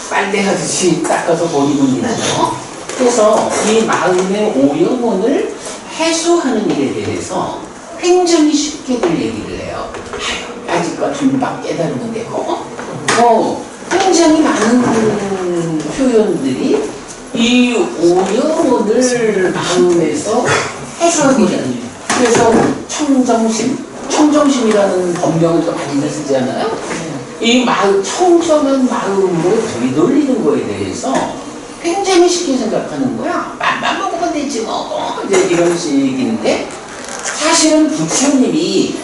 Speaker 1: 빨래하듯이 닦아서 버리면 되죠. 그래서 이 마음의 오염원을 해소하는 일에 대해서 굉장히 쉽게들 얘기를 해요. 아직까지 금방 깨달으면 되고 굉장히 많은 표현들이 이 오염원을 마음에서 해소하거든요. 그래서 청정심이라는 법명을 또 많이 쓰잖아요. 이 청정한 마음으로 되돌리는 거에 대해서 굉장히 쉽게 생각하는 거야. 맘만 먹으면 되지 뭐. 이제 이런 식인데 사실은 부처님이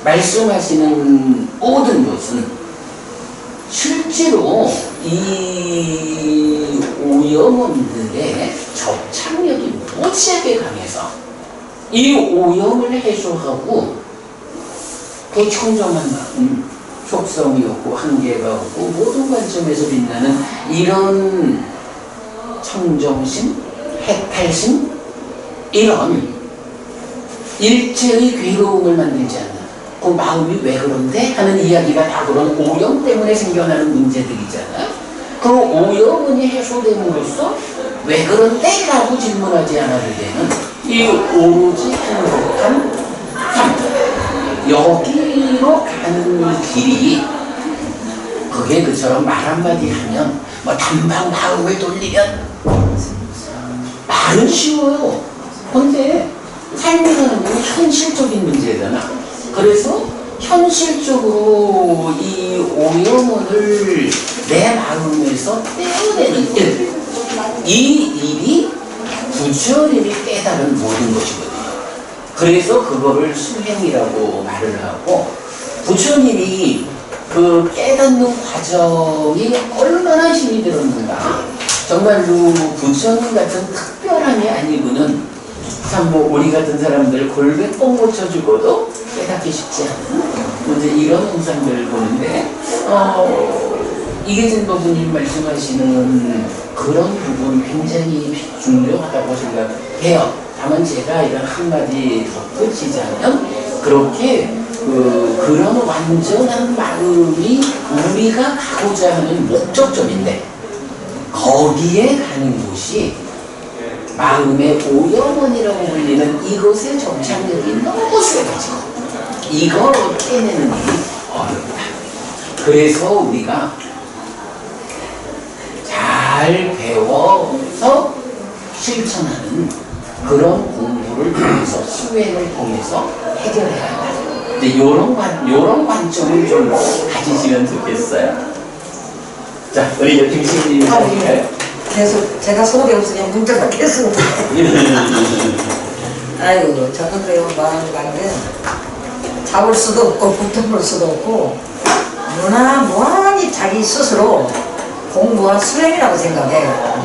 Speaker 1: 말씀하시는 모든 것은 실제로 이 오염원들의 접착력이 무지하게 강해서 이 오염을 해소하고 그 청정한 마음, 속성이 없고 한계가 없고 모든 관점에서 빛나는 이런 청정심, 해탈심 이런 일체의 괴로움을 만들지 않는 그 마음이 왜 그런데? 하는 이야기가 다 그런 오염 때문에 생겨나는 문제들이잖아요. 그 오염이 해소됨으로써 왜 그런데? 라고 질문하지 않아도 되는 이 오로지 행복한 삶 여기로 가는 길이 그게 그처럼 말 한마디 하면 뭐 단방 마음을 돌리면 말은 쉬워요. 근데 삶이라는 건 현실적인 문제잖아. 그래서 현실적으로 이 오염원을 내 마음에서 떼어내는 일, 이 일이 부처님이 깨달은 모든 것이거든요. 그래서 그거를 수행이라고 말을 하고 부처님이 그 깨닫는 과정이 얼마나 힘이 들었는가. 정말로 부처님 같은 특별함이 아니고는 참 뭐 우리 같은 사람들 골백 뻥 고쳐주고도 깨닫기 쉽지 않은 이제 이런 현상들을 보는데 이계진 법부님 말씀하시는 그런 부분 굉장히 중요하다고 생각해요. 다만 제가 이런 한마디 덧붙이자면 그렇게 그런 완전한 마음이 우리가 가고자 하는 목적점인데 거기에 가는 곳이 마음의 오염원이라고 불리는 이것의 정착력이 너무 세가지고 이걸 깨내는 일이 어렵다. 그래서 우리가 잘 배워서 실천하는 그런 공부를 통해서 수행을 통해서 해결해야 한다. 근데 요런 관점을 좀 가지시면 좋겠어요. 자, 우리 여중신님 하실까요?
Speaker 3: 계속 제가 속이 없으면 문제가 계속. 아이고 저는 그래요. 마음이 가는데 잡을 수도 없고 붙어볼 수도 없고 무한히 자기 스스로 공부와 수행이라고 생각해요.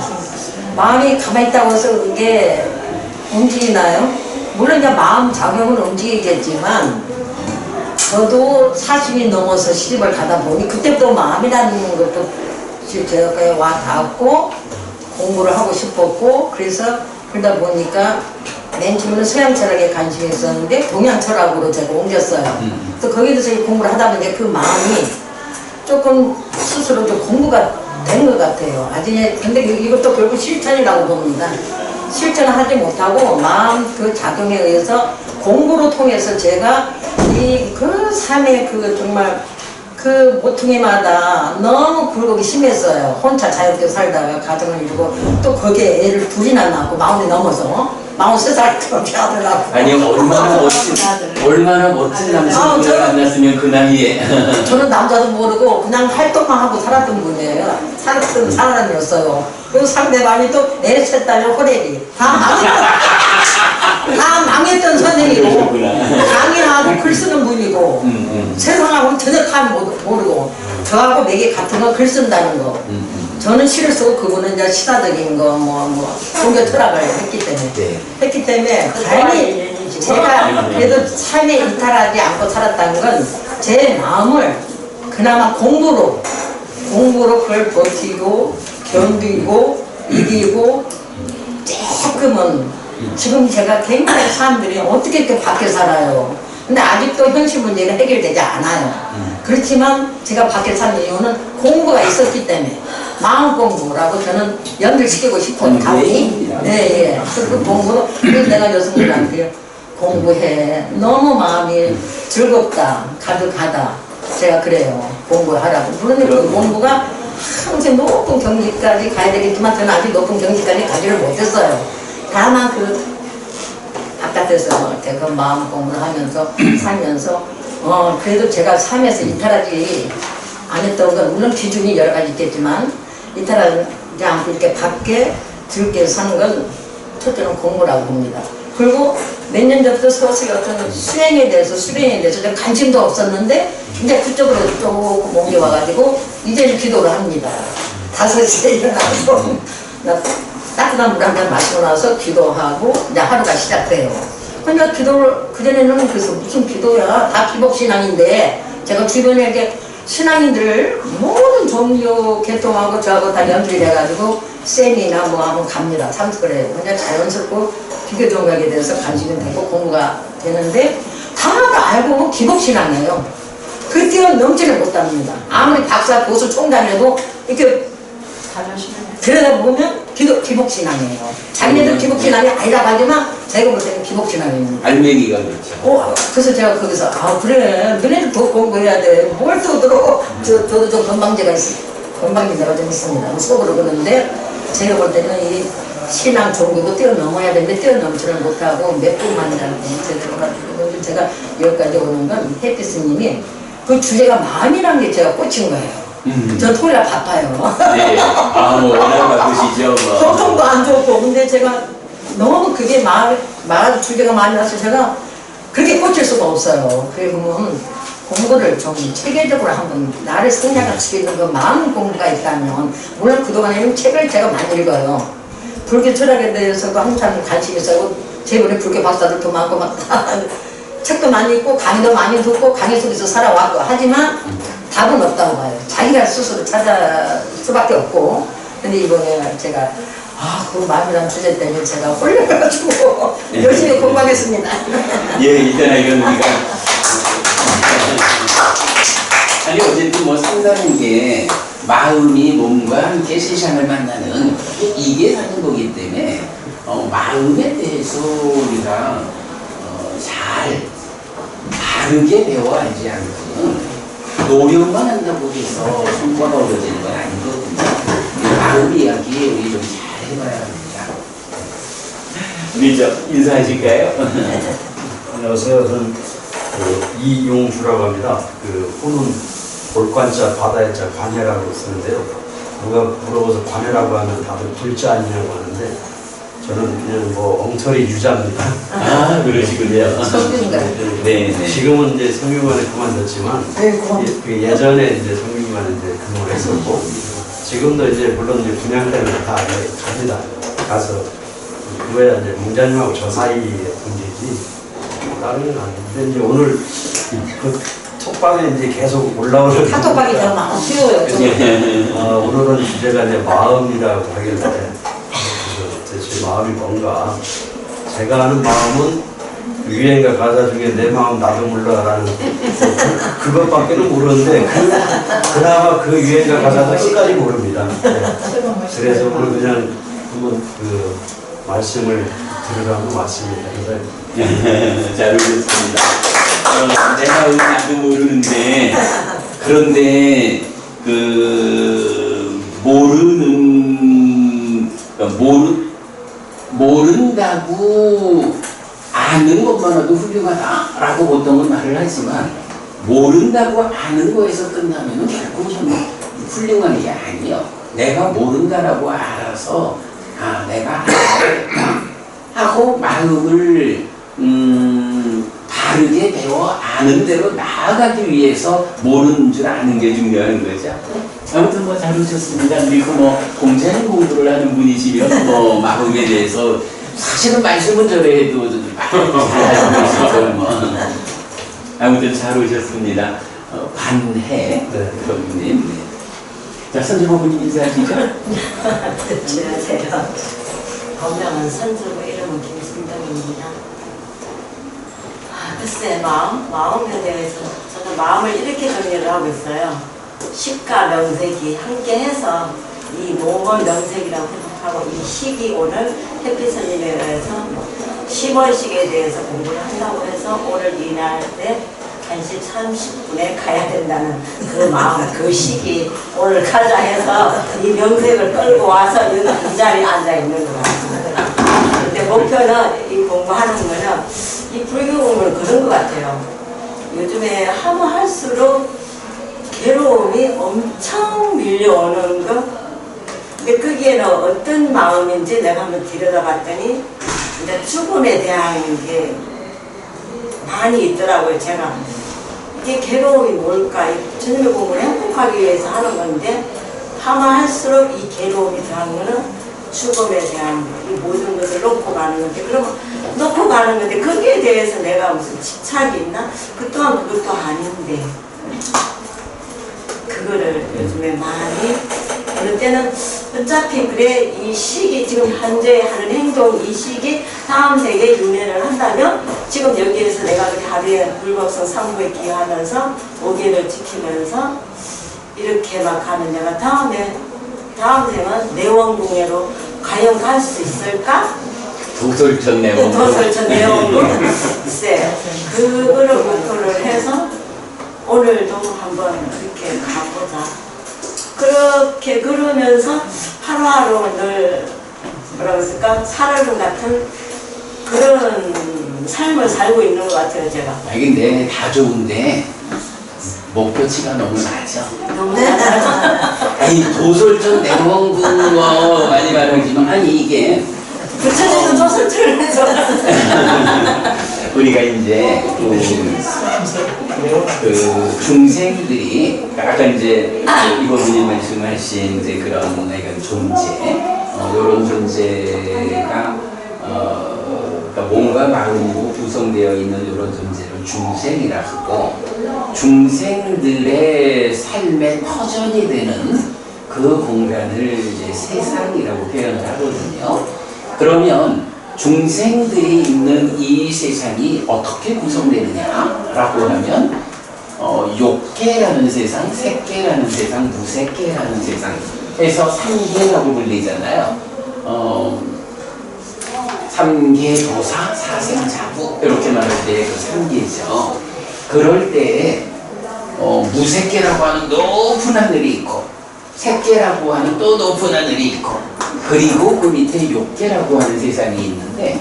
Speaker 3: 마음이 가만히 있다고 해서 이게 움직이나요? 물론 이제 마음 작용은 움직이겠지만 저도 40이 넘어서 시집을 가다 보니 그때부터 마음이라는 것도 제가 와 닿았고 공부를 하고 싶었고 그래서 그러다 보니까 맨 처음에는 서양 철학에 관심이 있었는데 동양 철학으로 제가 옮겼어요. 그래서 거기서 공부를 하다 보니까 그 마음이 조금 스스로 좀 공부가 된 것 같아요. 아직 근데 이것도 결국 실천이라고 봅니다. 실천을 하지 못하고 마음 그 작용에 의해서 공부로 통해서 제가 이 그 삶의 그 정말 그 모퉁이마다 너무 굴곡이 심했어요. 혼자 자유롭게 살다가 가정을 이루고 또 거기에 애를 둘이나 낳고 마흔이 넘어서 43살 그렇게 하더라고.
Speaker 1: 아니 얼마나 멋진 남성분을 만났으면 그 나이에.
Speaker 3: 저는 남자도 모르고 그냥 활동만 하고 살았던 분이에요. 살았던 사람이었어요. 그리고 상대방이 또 내 셋 딸이 호래기. 다 망했던 선생이고 강의하고 글 쓰는 분이고 세상하고는 전혀 다 모르고 저하고 매개 같은 거 글 쓴다는 거. 저는 시를 쓰고 그분은 이제 시사적인 거 뭐 종교 철학을 했기 때문에 다행히 제가 그래도 삶에 이탈하지 않고 살았다는 건 제 마음을 그나마 공부로 그걸 버티고 견디고 이기고 조금은 지금 제가 굉장히 사람들이 어떻게 이렇게 밖에 살아요. 근데 아직도 현실 문제는 해결되지 않아요. 그렇지만 제가 밖에 사는 이유는 공부가 있었기 때문에 마음 공부라고 저는 연결시키고 싶어요. 감히. 네, 그 공부로 그래서 내가 여성들한테 공부해. 너무 마음이 즐겁다, 가득하다. 제가 그래요. 공부하라고. 물론 그 공부가 항상 높은 경지까지 가야 되겠지만 저는 아직 높은 경지까지 가지를 못했어요. 다만 그 바깥에서 제가 마음 공부를 하면서 살면서 그래도 제가 삶에서 이탈하지 안 했던 건 물론 기준이 여러 가지 있겠지만 이탈하지 않고 이렇게 밖에 즐겁게 사는 건 첫째는 공부라고 봅니다. 그리고 몇 년 전부터 서서히 어떤 수행에 대해서 좀 관심도 없었는데 이제 그쪽으로 조금 옮겨와가지고 이제는 기도를 합니다. 5시에 일어나서 따뜻한 물 한 잔 마시고 나서 기도하고 이제 하루가 시작돼요. 그러니까 기도를 그전에는 그래서 무슨 기도야 다 기복신앙인데 제가 주변에 이렇게 신앙인들 모든 종교 개통하고 저하고 다 연주를 해가지고 쌤이나 뭐 하면 갑니다. 참석을 해요. 그냥 자연스럽고 기교 종교에 대해서 관심이 되고 공부가 되는데 다들 알고 기복신앙이에요. 그 뛰어넘지를 못합니다. 아무리 박사 교수 총장해도 이렇게 들여다보면 기복신앙이에요. 자기네들 기복신앙이 아니라고 하지만 제가 볼 때는 기복신앙입니다.
Speaker 1: 알맹이가 그렇죠.
Speaker 3: 그래서 제가 거기서 그래 너네들 더 공부해야 돼. 뭘 또 들어. 저도 좀 건방지가 좀 있습니다. 속으로 그러는데 제가 볼 때는 이 신앙 종교도 뛰어넘어야 되는데 뛰어넘지를 못하고 몇 분만이라는 제대로 가지고 제가 여기까지 오는 건 햇빛스님이 그 주제가 마음이라는 게 제가 꽂힌 거예요. 저 토요일날 바빠요.
Speaker 1: 네. 뭐 워낙 바쁘시죠. 뭐.
Speaker 3: 교통도 안 좋고 근데 제가 너무 그게 말 주제가 많이 나서 제가 그렇게 꽂힐 수가 없어요. 그러면 공부를 좀 체계적으로 한번 나를 성장할 수 있는 그 마음 공부가 있다면 물론 그동안에는 책을 제가 많이 읽어요. 불교 철학에 대해서도 한참 관심이 있어요. 제 번에 불교 박사들도 많고 막 책도 많이 읽고 강의도 많이 듣고 강의 속에서 살아왔고 하지만 답은 없다고 봐요. 자기가 스스로 찾을 수밖에 없고 근데 이번에 제가 그 마음이라는 주제 때문에 제가 홀려가지고 열심히 공부하겠습니다.
Speaker 1: 예, 일단 이건 우리가 아니 어쨌든 뭐 산다는 게 마음이 몸과 함께 세상을 만나는 이게 사는 거기 때문에 마음에 대해서 우리가 잘 바르게 배워 알지 않고는 노력만 한다고 해서 성과가 얻어지는 건 아니거든요. 마음 이야기 우리 좀 잘 해봐야 합니다. 우리 인사하실까요?
Speaker 8: 안녕하세요. 저는 이용주라고 합니다. 호는 볼관자 바다의 자 관해라고 쓰는데요. 누가 물어봐서 관해라고 하면 다들 불자 아니냐고 하는데 저는 그냥 엉터리 유자입니다.
Speaker 1: 그러시군요.
Speaker 3: 성균인가요?
Speaker 1: 네.
Speaker 8: 지금은 이제 성균관에 그만뒀지만 예전에 이제 성균관에 이제 근무를 했었고 지금도 이제 물론 이제 분양 때문에 다 갑니다. 가서 그거야 이제 문자님하고 저 사이의 문제지 다른 건 아닌데 이제 오늘 그 톡방에 이제 계속 올라오는
Speaker 3: 카톡방이 더 마음 쉬워요.
Speaker 8: 오늘은 주제가 이제 마음이라고 하길래 제 마음이 뭔가 제가 아는 마음은 유행가 가사 중에 내 마음 나도 몰라라는 그것밖에는 모르는데 그나마 그 유행가 가사도 끝까지 모릅니다. 네. 그래서 오늘 그냥 한번 그 말씀을 들으라고 왔습니다.
Speaker 1: 잘 오셨습니다. 내 마음 나도 모르는데 그런데 모른다고 아는 것만으로도 훌륭하다라고 보통은 말을 하지만 모른다고 아는 거에서 끝나면 결국은 훌륭한 게 아니에요. 내가 모른다라고 알아서 내가 알아야겠다 하고 마음을 바르게 배워 아는 대로 나아가기 위해서 모르는 줄 아는 게 중요한 거죠. 아무튼 뭐 잘 오셨습니다. 그리고 뭐 공자는 공부를 하는 분이시면 뭐 마음에 대해서 사실은 말씀은 저래 해도 잘 알고 계시죠. 뭐. 아무튼 잘 오셨습니다. 반해 그분님. 네. 자, 선생님분 인사하시죠.
Speaker 3: 안녕하세요. 본명은 선주고 이름은 김순정입니다. 글쎄 마음에 대해서 저는 마음을 이렇게 정리를 하고 있어요. 식과 명색이 함께해서 이 모범 명색이라고 생각하고 이 식이 오늘 햇빛선님에 의해서 10월식에 대해서 공부를 한다고 해서 오늘 이날에 1시 30분에 가야 된다는 그 마음, 그 시기 오늘 가자 해서 이 명색을 끌고 와서 이 자리에 앉아 있는 것 같습니다. 근데 목표는 이 공부하는 거는 이 불교 공부는 그런 것 같아요. 요즘에 하면 할수록 괴로움이 엄청 밀려오는 거. 근데 거기에는 어떤 마음인지 내가 한번 들여다봤더니 이제 죽음에 대한 게 많이 있더라고요. 제가 이게 괴로움이 뭘까? 저녁에 공부를 행복하기 위해서 하는 건데 하면 할수록 이 괴로움이 더한 거는 죽음에 대한 이 모든 것을 놓고 가는 건데, 그러면 놓고 가는 건데 거기에 대해서 내가 무슨 집착이 있나? 그 또한 그것도 아닌데 그거를 요즘에 많이 어느 때는 어차피 그래 이 시기 지금 현재 하는 행동 이 시기 다음 세계에 윤회를 한다면 지금 여기에서 내가 그렇게 하루에 불법성 3부에 기여하면서 5개를 지키면서 이렇게 막 하는 내가 다음 생은 내원궁회로 과연 갈 수 있을까?
Speaker 1: 도솔천 내원.
Speaker 3: 도솔천 내원궁. 글쎄 그거를 목표를 해서 오늘도 한번 그렇게 가보자. 그렇게 그러면서 하루하루 늘 뭐라고 했을까? 살얼음 같은 그런 삶을 살고 있는 것 같아요, 제가.
Speaker 1: 근데 다 좋은데 목표치가 너무 낮아.
Speaker 3: 너무 낮아요.
Speaker 1: 아니 도솔천 내원궁 뭐 많이 말하지만 아니 이게
Speaker 3: 부처님도 도솔천을 해서
Speaker 1: 우리가 이제 그 중생들이 아까 이제 이거분이 말씀하신 이제 그런 존재, 이런 존재가 그러니까 몸과 마음으로 구성되어 있는 이런 존재를 중생이라 하고 중생들의 삶의 터전이 되는 그 공간을 이제 세상이라고 표현을 하거든요. 그러면 중생들이 있는 이 세상이 어떻게 구성되느냐라고 하면 욕계라는 세상, 색계라는 세상, 무색계라는 세상 해서 3계라고 불리잖아요. 3계 도사, 사생자부 이렇게 말할 때 그 3계죠. 그럴 때 무색계라고 하는 높은 하늘이 있고 색계라고 하는 또 높은 하늘이 있고 그리고 그 밑에 욕계라고 하는 세상이 있는데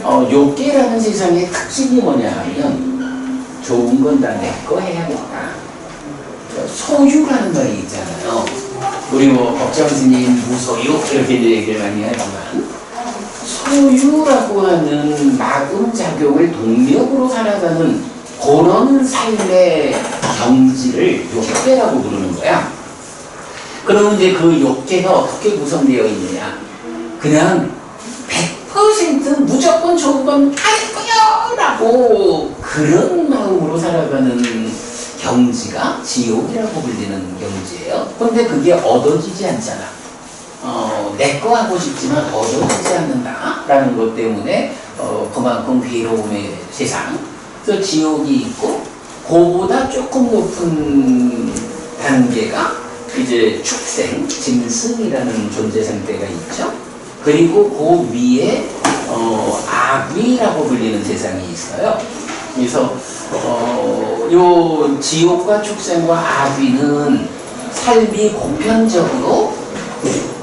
Speaker 1: 욕계라는 세상의 특징이 뭐냐 하면 좋은 건 다 내 거 해야겠다. 소유라는 말이 있잖아요. 우리 뭐 법장스님 무소유 이렇게 얘기를 많이 하지만 소유라고 하는 마금작용을 동력으로 살아가는 그런 삶의 경지를 욕계라고 부르는 거야. 그러면 이제 그 욕계가 어떻게 구성되어 있느냐? 그냥 100% 무조건 좋은 건 아니고요! 라고 그런 마음으로 살아가는 경지가 지옥이라고 불리는 경지예요. 근데 그게 얻어지지 않잖아. 내 거 하고 싶지만 얻어지지 않는다 라는 것 때문에 그만큼 괴로움의 세상. 그래서 지옥이 있고 그보다 조금 높은 단계가 이제 축생, 짐승이라는 존재 상태가 있죠. 그리고 그 위에 악귀라고 불리는 세상이 있어요. 그래서 요 지옥과 축생과 악귀는 삶이 보편적으로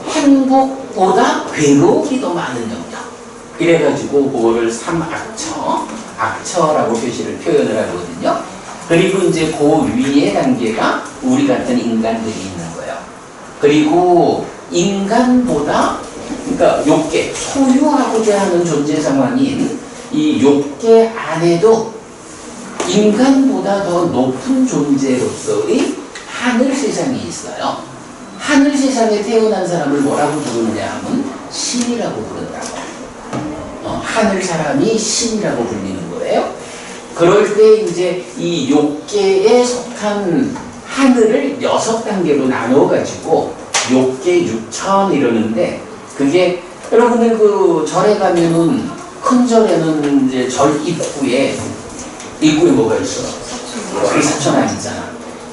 Speaker 1: 행복보다 괴로움이 더 많은 영역. 이래가지고 그거를 악처라고 표현을 하거든요. 그리고 이제 그 위에 단계가 우리 같은 인간들이 있는 거예요. 그리고 인간보다, 그러니까 욕계, 소유하고자 하는 존재 상황인 이 욕계 안에도 인간보다 더 높은 존재로서의 하늘 세상이 있어요. 하늘 세상에 태어난 사람을 뭐라고 부르느냐 하면 신이라고 부른다고. 하늘 사람이 신이라고 불리는 거예요. 그럴 때 이제 이 욕계에 속한 하늘을 6단계로 나눠가지고 욕계 6천 이러는데, 그게 여러분들 그 절에 가면은 큰 절에는 이제 절 입구에 뭐가 있어? 사천왕 있잖아.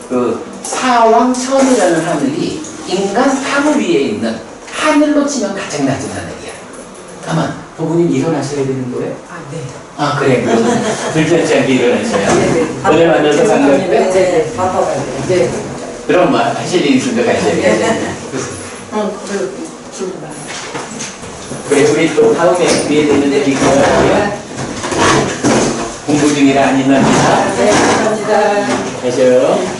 Speaker 1: 그 사왕천이라는 하늘이 인간 하늘 위에 있는, 하늘로 치면 가장 낮은 하늘이야. 가만, 부모님 일어나셔야 되는 거예요?
Speaker 3: 네.
Speaker 1: 그래. 들뜬지 않게 일어나셔요.
Speaker 3: 네.
Speaker 1: 오늘 만나서 반갑고요.
Speaker 3: 네. 바빠가지고. 네.
Speaker 1: 그럼 뭐 하실 일 있으면 가셔야겠네. 그래, 우리 또 다음에 기회되는데 기꺼워요. 공부 중이라 안 일납니다.
Speaker 3: 네, 감사합니다.
Speaker 1: 가셔요.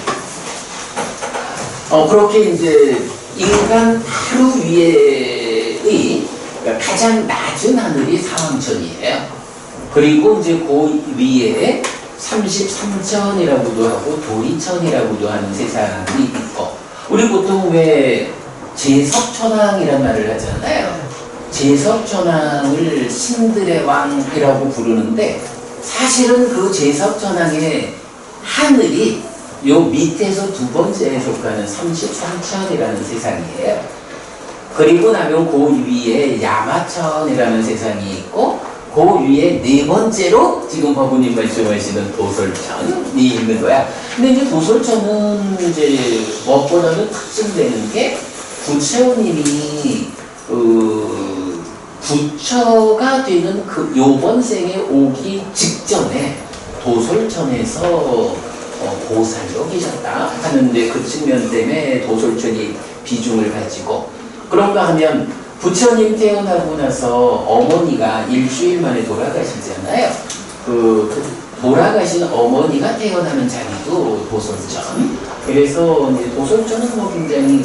Speaker 1: 그렇게 이제 인간 하루 위에의, 그러니까 가장 낮은 하늘이 사왕천이에요. 그리고 이제 그 위에 33천이라고도 하고 도리천이라고도 하는 세상이 있고, 우리 보통 왜 제석천왕이란 말을 하잖아요. 제석천왕을 신들의 왕이라고 부르는데, 사실은 그 제석천왕의 하늘이 요 밑에서 두 번째에 속하는 33천이라는 세상이에요. 그리고 나면 그 위에 야마천이라는 세상이 있고, 그 위에 네 번째로 지금 법부님 말씀하시는 도솔천이 있는 거야. 근데 이제 도솔천은 이제 무엇보다도 특징되는 게 부처님이 부처가 되는 그 요번 생에 오기 직전에 도솔천에서 보살로 계셨다 하는데, 그 측면 때문에 도솔천이 비중을 가지고, 그런가 하면 부처님 태어나고 나서 어머니가 일주일 만에 돌아가시잖아요. 그 돌아가신 어머니가 태어나는 자리도 도솔천. 그래서 이제 도솔천은 뭐 굉장히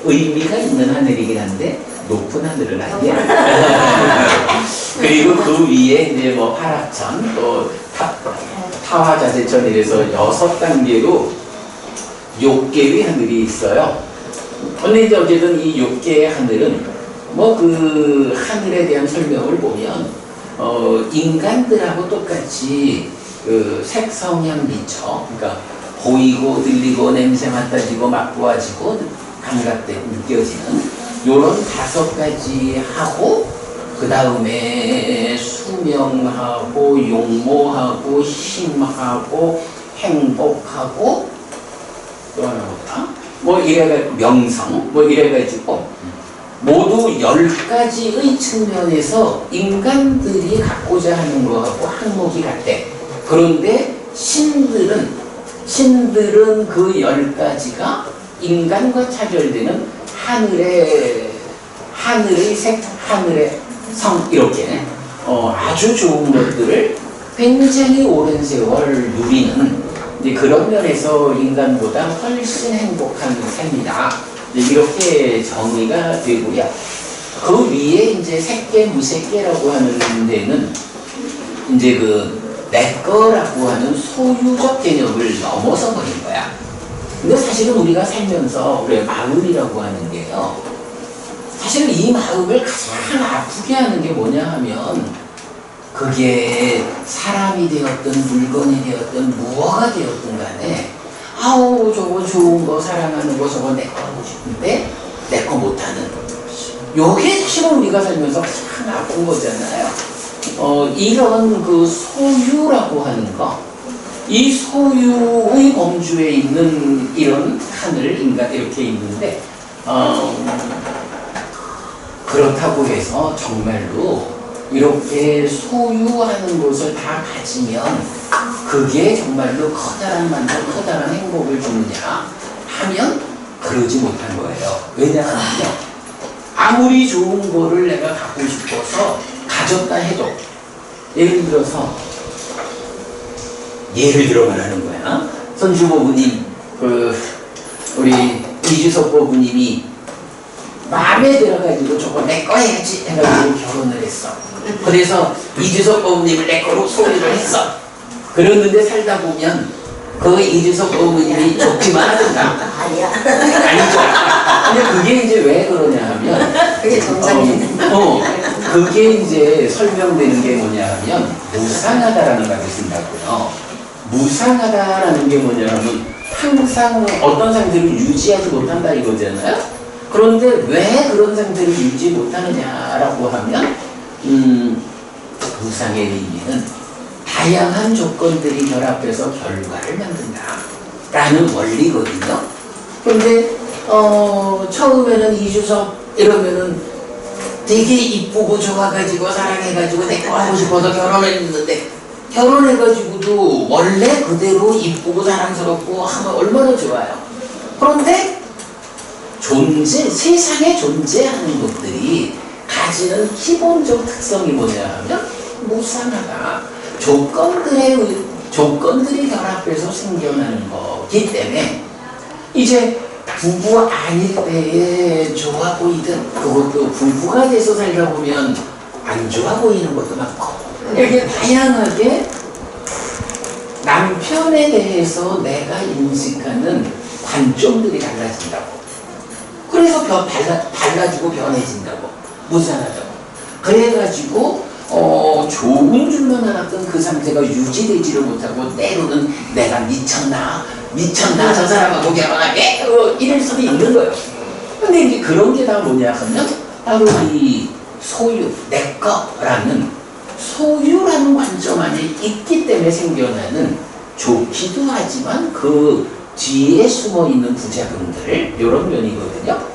Speaker 1: 의미가 있는 하늘이긴 한데 높은 하늘은 아니야. 그리고 그 위에 이제 뭐 파락천, 또 타화자재천 이래서 6단계로 욕계의 하늘이 있어요. 근데 이제 어쨌든 이 욕계의 하늘은 뭐 그 하늘에 대한 설명을 보면 인간들하고 똑같이 그 색성향 미처, 그러니까 보이고 들리고 냄새 맡아지고 맛보아지고 감각되고 느껴지는 요런 5가지 하고, 그 다음에 수명하고 용모하고 힘하고 행복하고 또 하나 뭐다? 뭐 이래가 명성 뭐 이래가지고 모두 10가지의 측면에서 인간들이 갖고자 하는 거하고 항목이 같대. 그런데 신들은 그 10가지가 인간과 차별되는 하늘의 색, 하늘의 성, 이렇게 아주 좋은 것들을 굉장히 오랜 세월 누리는, 이제 그런 면에서 인간보다 훨씬 행복한 삶이다, 이렇게 정의가 되고요. 그 위에 이제 색계, 무색계라고 하는 데는 이제 내 거라고 하는 소유적 개념을 넘어서 버린 거야. 근데 사실은 우리가 살면서 우리의 마음이라고 하는 게요, 사실 이 마음을 가장 아프게 하는 게 뭐냐 하면, 그게 사람이 되었든 물건이 되었든 무엇가 되었든 간에, 아우 저거 좋은 거 사랑하는 거 저거 내 거 하고 싶은데 내 거 못하는, 요게 사실은 우리가 살면서 가장 아픈 거잖아요. 이런 그 소유라고 하는 거, 이 소유의 범주에 있는 이런 하늘, 인간 이렇게 있는데, 그렇다고 해서 정말로 이렇게 소유하는 것을 다 가지면 그게 정말로 커다란 만족, 커다란 행복을 주느냐 하면 그러지 못한 거예요. 왜냐하면요, 아무리 좋은 거를 내가 갖고 싶어서 가졌다 해도 예를 들어 말하는 거야. 선주보부님, 우리 이주석 보부님이 마음에 들어가지고 저거 내 거 해야지 해가지고 결혼을 했어. 그래서 이주석 보부님을 내 거로 소유를 했어. 그랬는데 살다 보면 그 이주석 보부님이 좋기만 하던가.
Speaker 3: 아니야.
Speaker 1: 아니죠. 근데 그게 이제 왜 그러냐 하면
Speaker 3: 그게 정상이네.
Speaker 1: 그게 이제 설명되는 게 뭐냐 하면 무상하다라는 말을 쓴다고요. 무상하다라는 게 뭐냐 하면 항상 어떤 상태를 유지하지 못한다 이거잖아요. 그런데 왜 그런 상태를 유지 못하느냐라고 하면 무상의 의미는 다양한 조건들이 결합해서 결과를 만든다라는 원리거든요. 근데 처음에는 이주석 이러면은 되게 이쁘고 좋아가지고 사랑해가지고 내 거 하고 싶어서 결혼했는데 결혼해가지고도 원래 그대로 이쁘고 사랑스럽고 하면 얼마나 좋아요. 그런데 세상에 존재하는 것들이 가지는 기본적 특성이 뭐냐 하면 무상하다. 조건들이 결합해서 생겨나는 거기 때문에 이제 부부 아닐 때에 좋아 보이든 그것도 부부가 돼서 살다 보면 안 좋아 보이는 것도 많고 이렇게 다양하게 남편에 대해서 내가 인식하는 관점들이 달라진다고. 그래서 달라지고 변해진다고. 무상하다고. 그래가지고 좋은 줄만 알았던 그 상태가 유지되지를 못하고 때로는 내가 미쳤나 저 사람하고 결혼하게 이럴 수도 있는 거예요. 근데 이제 그런 게 다 뭐냐 하면 바로 이 소유, 내 거라는 소유라는 관점 안에 있기 때문에 생겨나는 좋기도 하지만 그 뒤에 숨어있는 부작용들 이런 면이거든요.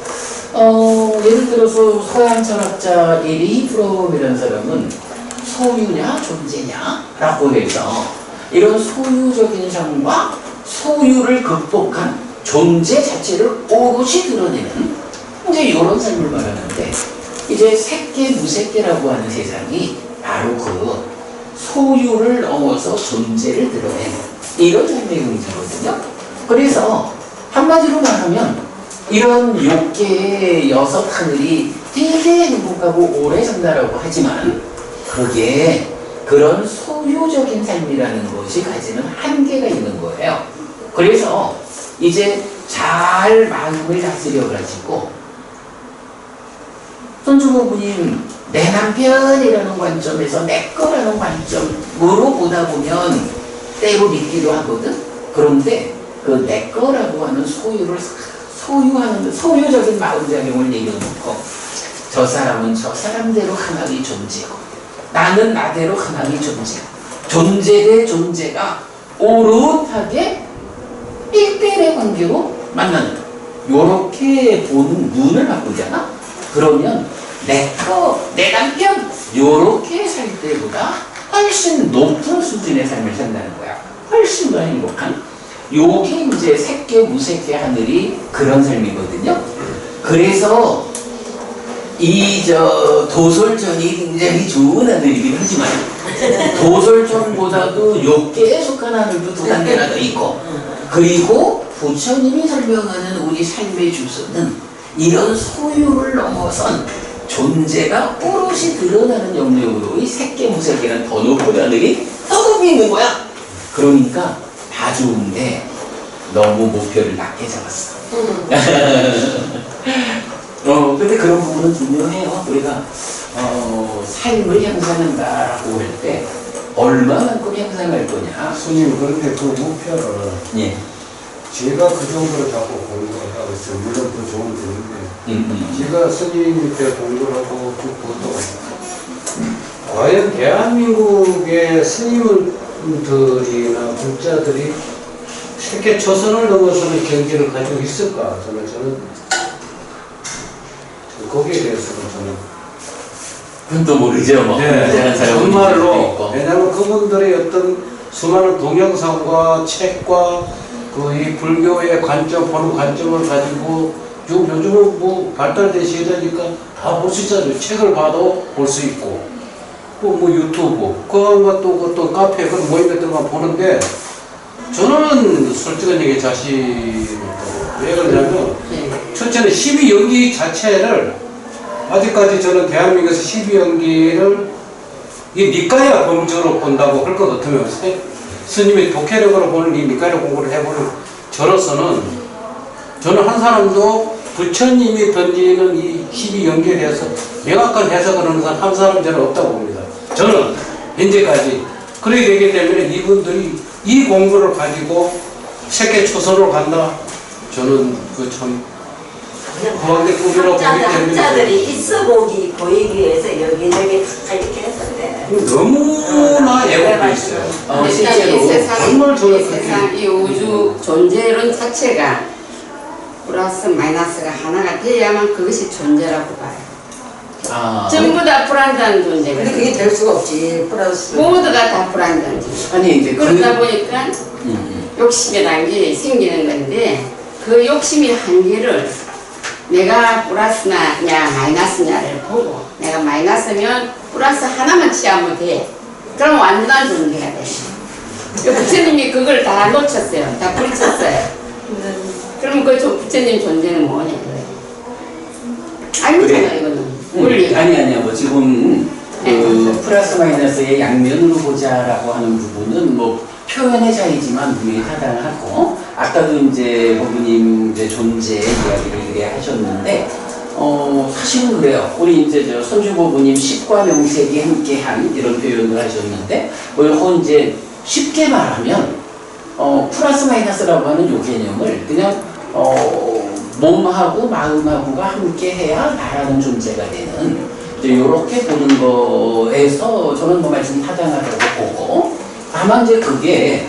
Speaker 1: 예를 들어서 서양 철학자 에리 프롬이라는 사람은 소유냐 존재냐 라고 해서 이런 소유적인 삶과 소유를 극복한 존재 자체를 오롯이 드러내는 이제 이런 삶을 말하는데 이제 색계 무색계라고 하는 세상이 바로 그 소유를 넘어서 존재를 드러내는 이런 삶의 의미거든요. 그래서 한마디로 말하면 이런 욕계의 6 하늘이 되게 행복하고 오래 산다라고 하지만 그게 그런 소유적인 삶이라는 것이 가지는 한계가 있는 거예요. 그래서 이제 잘 마음을 다스려가지고 손주부부님 내 남편이라는 관점에서 내 거라는 관점으로 보다 보면 때로 믿기도 하거든. 그런데 그 내 거라고 하는 소유적인 마음작용을 내려놓고 저 사람은 저 사람대로 하나의 존재고 나는 나대로 하나의 존재 대 존재가 오롯하게 1대1의 관계로 만나는 요렇게 보는 눈을 바꾸잖아. 그러면 내 남편 요렇게 살 때보다 훨씬 높은 수준의 삶을 산다는 거야. 훨씬 더 행복한. 요게 이제 색계 무색계 하늘이 그런 삶이거든요. 그래서 도솔전이 굉장히 좋은 하늘이긴 하지만 도솔전보다도 욕계에 속한 하늘도 2단계나 더 있고 그리고 부처님이 설명하는 우리 삶의 주소는 이런 소유를 넘어선 존재가 오롯이 드러나는 영역으로의 색계 무색계는 더 높은 하늘이 더 높이 있는 거야. 그러니까 다 좋은데 너무 목표를 낮게 잡았어. 근데 그런 부분은 중요해요. 우리가 삶을 향상한다라고 할 때 얼마만큼 향상할 거냐.
Speaker 9: 스님, 그런데 그 목표를
Speaker 1: 예.
Speaker 9: 제가 그 정도로 자꾸 공부를 하고 있어요. 물론 더 좋은 분인데 제가 스님 밑에 공부를 하고 듣고도 과연 대한민국의 스님들이나 불자들이 세계 초선을 넘어서는 경지를 가지고 있을까? 저는 거기에 대해서는
Speaker 1: 그건 또 모르죠. 뭐.
Speaker 9: 네, 정말로 왜냐하면 그분들의 어떤 수많은 동영상과 책과 그 이 불교의 관점 보는 관점을 가지고 요즘은 뭐 발달된 시대니까 다 볼 수 있잖아요. 책을 봐도 볼 수 있고, 뭐 유튜브, 또 어떤 카페 그런 모임 같은 거 보는데, 저는 솔직한 얘기 자신 없다고. 왜 그러냐면, 첫째는 12연기 자체를, 아직까지 저는 대한민국에서 12연기를 이 니까야 범주로 본다고 할 것 같으면, 스님이 독해력으로 보는 이 니까야 공부를 해보는 저로서는, 저는 한 사람도 부처님이 던지는 이 12연기에 대해서 명확한 해석을 하는 사람 한 사람 저는 없다고 봅니다. 저는 현재까지. 그렇게 되기 때문에 이분들이 이 공부를 가지고 세계 초선으로 간다. 저는 그 참 허황된 꿈이라고 보기 때문에
Speaker 3: 학자들이 있어 보이기 위해서 여기저기 다 이렇게 했는데
Speaker 9: 너무나 애국돼 있어요.
Speaker 1: 실제로
Speaker 9: 정말 저는
Speaker 7: 이 세상, 이 우주 존재론 자체가 플러스 마이너스가 하나가 돼야만 그것이 존재라고 봐요. 전부 다 불완전한
Speaker 3: 근데
Speaker 7: 존재거든요.
Speaker 3: 그게 될 수가 없지. 플러스
Speaker 7: 모두가 다 불완전한 존재.
Speaker 1: 아니 이제
Speaker 7: 그러다 보니까 욕심이라는 게 생기는 건데 그 욕심의 한계를 내가 플러스냐 마이너스냐를 보고 내가 마이너스면 플러스 하나만 취하면 돼. 그럼 완전한 존재가 돼. 부처님이 그걸 다 놓쳤어요. 다 부딪혔어요. 그럼 그 부처님 존재는 뭐냐 그래요. 아니잖아요 이거는. 원리.
Speaker 1: 아니야 뭐 지금 그 플러스 마이너스의 양면으로 보자라고 하는 부분은 뭐 표현의 차이지만 분명히 타당하고 아까도 이제 부부님 이제 존재 이야기를 하셨는데 사실은 그래요. 우리 이제 저 손주 부부님 식과 명색이 함께한 이런 표현을 하셨는데 뭐 이제 쉽게 말하면 플러스 마이너스라고 하는 요 개념을 그냥 몸하고 마음하고가 함께해야 나라는 존재가 되는 이제 이렇게 보는 거에서 저는 뭐 말씀 타당하다고 보고 다만 이제 그게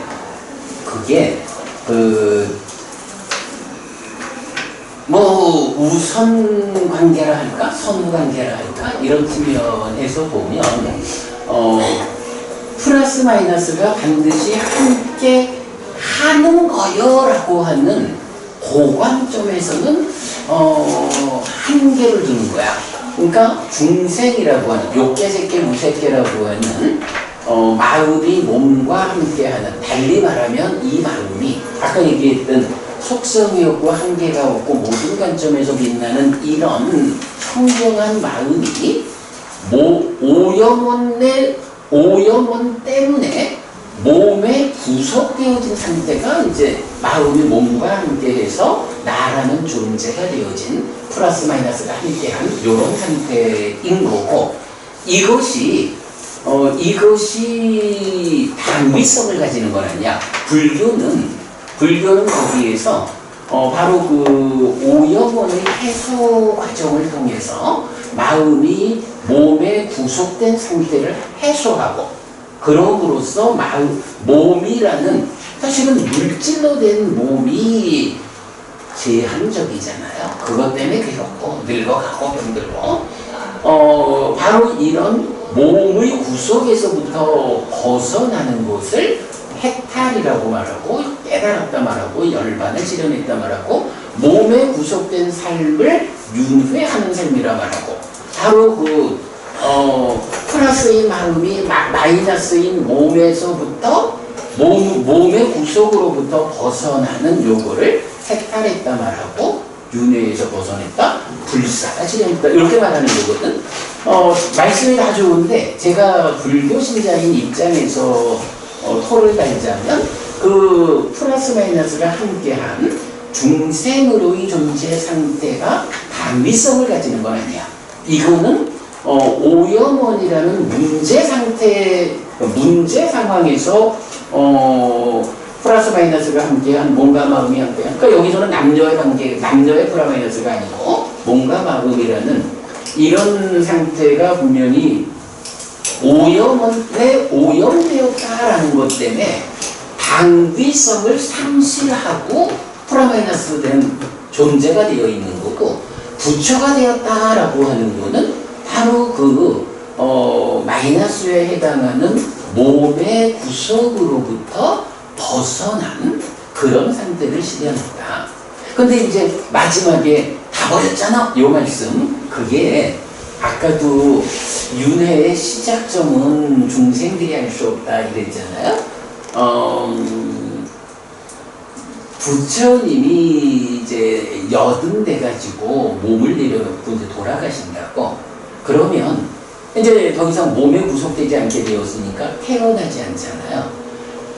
Speaker 1: 뭐 우선 관계라 할까 선후 관계라 할까 이런 측면에서 보면 플러스 마이너스가 반드시 함께 하는 거요라고 하는 고관점에서는 한계를 두는 거야. 그러니까 중생이라고 하는 욕계색계 무색계라고 하는 마음이 몸과 함께하는 달리 말하면 이 마음이 아까 얘기했던 속성이 없고 한계가 없고 모든 관점에서 빛나는 이런 청정한 마음이 오염원 때문에 몸에 구속되어진 상태가 이제 마음이 몸과 함께해서 나라는 존재가 되어진 플러스 마이너스가 함께한 이런 상태인 거고 이것이 단위성을 가지는 건 아니야. 불교는 거기에서 바로 그 오염원의 해소 과정을 통해서 마음이 몸에 구속된 상태를 해소하고 그럼으로써 몸이라는 사실은 물질로 된 몸이 제한적이잖아요. 그것 때문에 괴롭고 늙어가고 병들고 바로 이런 몸의 구속에서부터 벗어나는 것을 해탈이라고 말하고 깨달았다 말하고 열반을 실현했다 말하고 몸에 구속된 삶을 윤회하는 삶이라 말하고 바로 그 플러스인 마음이 마이너스인 몸에서부터 몸의 구속으로부터 벗어나는 요거를 해탈했다 말하고 윤회에서 벗어냈다 불사가 실현했다 이렇게 말하는 거거든. 말씀이 다 좋은데 제가 불교 신자인 입장에서 토를 달자면 그 플러스 마이너스가 함께한 중생으로의 존재 상태가 단위성을 가지는 건 아니야. 이거는 오염원이라는 문제 상황에서 플러스 마이너스가 함께한 몸과 마음이 함께한 그러니까 여기서는 남녀의 관계, 남녀의 플러스 마이너스가 아니고 몸과 마음이라는 이런 상태가 분명히 오염되었다라는 것 때문에 단위성을 상실하고 플러스 된 존재가 되어 있는 거고 부처가 되었다라고 하는 거는 바로 그 마이너스에 해당하는 몸의 구속으로부터 벗어난 그런 상태를 실현했다. 근데 이제 마지막에 다 가버렸잖아. 요 말씀 그게 아까도 윤회의 시작점은 중생들이 할 수 없다 이랬잖아요. 부처님이 이제 여든 돼가지고 몸을 내려놓고 이제 돌아가신다고 그러면 이제 더 이상 몸에 구속되지 않게 되었으니까 태어나지 않잖아요.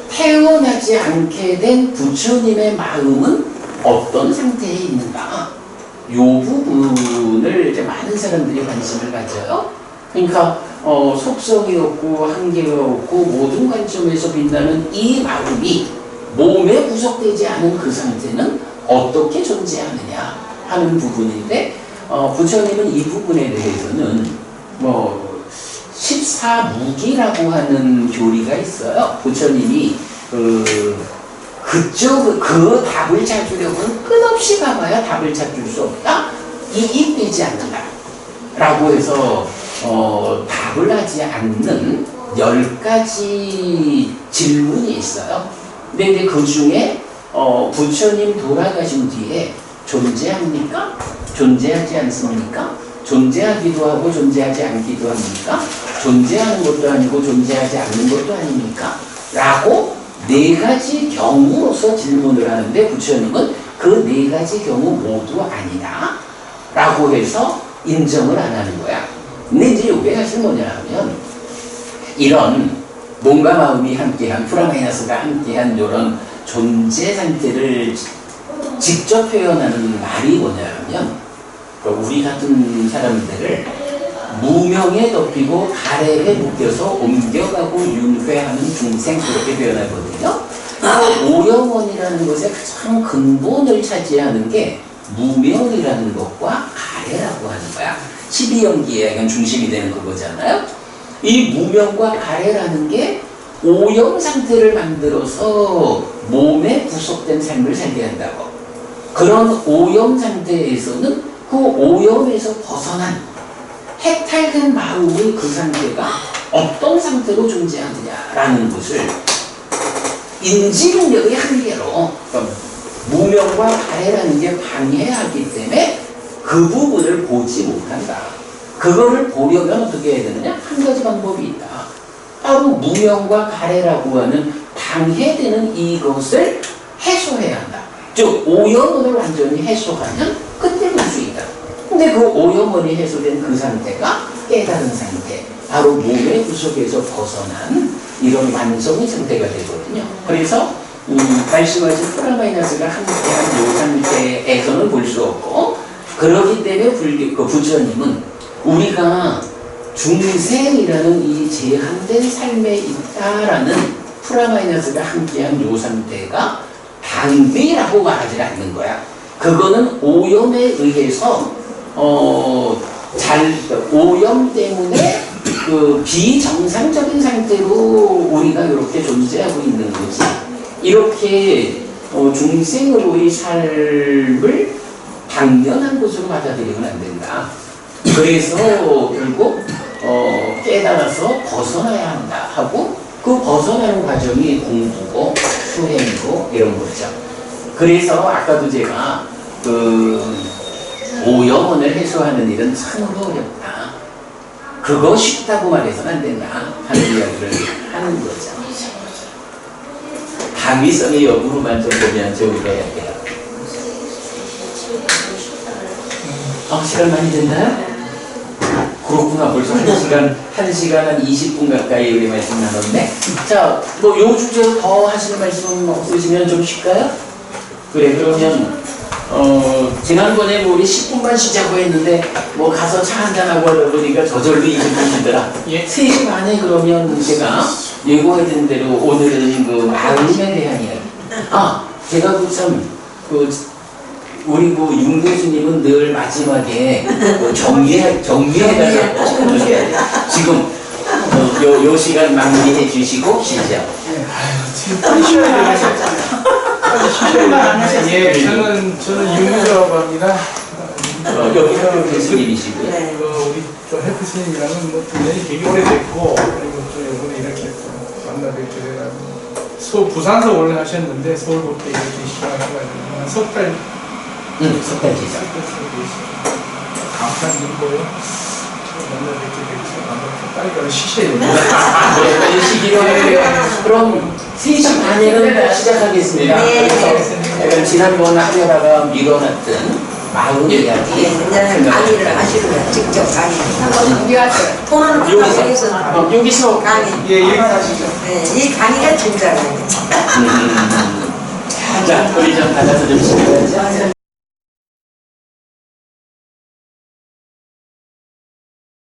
Speaker 1: 태어나지 않게 된 부처님의 마음은 어떤 상태에 있는가? 이 부분을 이제 많은 사람들이 관심을 가져요. 그러니까 속성이 없고 한계가 없고 모든 관점에서 빛나는 이 마음이 몸에 구속되지 않은 그 상태는 어떻게 존재하느냐 하는 부분인데 부처님은 이 부분에 대해서는 뭐 14무기라고 하는 교리가 있어요. 부처님이 그 답을 찾으려면 끝없이 가봐야 답을 찾을 수 없다. 이입되지 않는다. 라고 해서 답을 하지 않는 10가지 질문이 있어요. 근데 이제 그 중에 부처님 돌아가신 뒤에 존재합니까? 존재하지 않습니까? 존재하기도 하고 존재하지 않기도 합니까? 존재하는 것도 아니고 존재하지 않는 것도 아닙니까? 라고 4가지 경우로서 질문을 하는데 부처님은 그 4가지 경우 모두 아니다 라고 해서 인정을 안 하는 거야. 근데 이제 이게 사실 뭐냐 하면 이런 몸과 마음이 함께한 프라마이너스가 함께한 이런 존재 상태를 직접 표현하는 말이 뭐냐 하면 우리 같은 사람들을 무명에 덮이고 가래에 묶여서 옮겨가고 윤회하는 중생 그렇게 표현하거든요. 오영원이라는 것의 가장 근본을 차지하는 게 무명이라는 것과 가래라고 하는 거야. 12연기에 약간 중심이 되는 그거잖아요. 이 무명과 가래라는 게 오염 상태를 만들어서 몸에 구속된 삶을 살게 한다고. 그런 오염 상태에서는 그 오염에서 벗어난 해탈된 마음의 그 상태가 어떤 상태로 존재하느냐라는 것을 인지 능력의 한계로 그러니까 무명과 가해라는 게 방해하기 때문에 그 부분을 보지 못한다. 그거를 보려면 어떻게 해야 되느냐? 한 가지 방법이 있다. 바로 무명과 가해라고 하는 방해되는 이것을 해소해야 한다. 즉 오염을 완전히 해소하면 그때 볼 수 있다. 근데 그 오염원이 해소된 그 상태가 깨달은 상태, 바로 몸의 구속에서 벗어난 이런 완성의 상태가 되거든요. 그래서 말씀하신 프라마이너스가 함께한 이 상태에서는 볼 수 없고, 그러기 때문에 부처님은 우리가 중생이라는 이 제한된 삶에 있다라는 프라마이너스가 함께한 이 상태가 방비라고 말하지 않는 거야. 그거는 오염에 의해서 오염 때문에 그 비정상적인 상태로 우리가 이렇게 존재하고 있는 거지. 이렇게 중생으로의 삶을 당연한 것으로 받아들이면 안 된다. 그래서 결국 깨달아서 벗어나야 한다 하고, 그 벗어나는 과정이 공부고 수행이고 이런 거죠. 그래서 아까도 제가 오염원을 해소하는 일은 참으로 어렵다. 그거 쉽다고 말해서는 안 된다 하는 이야기를 하는 거죠. 당위성의 여부로만 좀 보면 좋을 것 같아요. 시간 많이 됐나요? 그렇구나. 벌써 1시간 한 20분 가까이 우리 말씀 나눴네. 자, 뭐 요 주제로 더 하실 말씀 없으시면 좀 쉴까요? 그래, 그러면 지난번에 뭐 우리 10분만 쉬자고 했는데 뭐 가서 차 한잔하고 하다 보니까 저절로 20분이더라. 3시 반에 그러면 제가 예고해둔 대로 오늘은 그 마음에 대한 이야기. 제가 우리 윤 교수님은 늘 마지막에 정리해달라고 지금 요 시간 마무리해 주시고 시작.
Speaker 2: 빨리 쉬어야 하셨잖아요.
Speaker 10: 예, 저는 윤미라고 합니다.
Speaker 1: 여기서 교수님이시고요.
Speaker 10: 우리 해피 스님이랑은 뭐 굉장히 되게 오래됐고, 그리고 또 이번에 이렇게 만나뵙게 돼가지고 부산서 원래 하셨는데 서울부터 이렇게 시작해가지고 석 달
Speaker 1: 석달 기자.
Speaker 10: 감사드린 거예요. 만나 뵙게 됐죠. 빨리 가서 쉬셔야 됩니다.
Speaker 1: 이 시기로 그럼 3시 반에는 시작하겠습니다.
Speaker 3: 네.
Speaker 1: 그래서 지난번 하려다가 미뤄놨던 마음 이야기.
Speaker 3: 이제는 강의를 하시고요. 직접 강의. 토론은 끝나고 여기서
Speaker 1: 여기서
Speaker 3: 강의.
Speaker 10: 예, 얘기하시죠.
Speaker 3: 네, 이 강의가 진짜 강의.
Speaker 1: 자, 우리 좀 나가서 좀 시작하죠.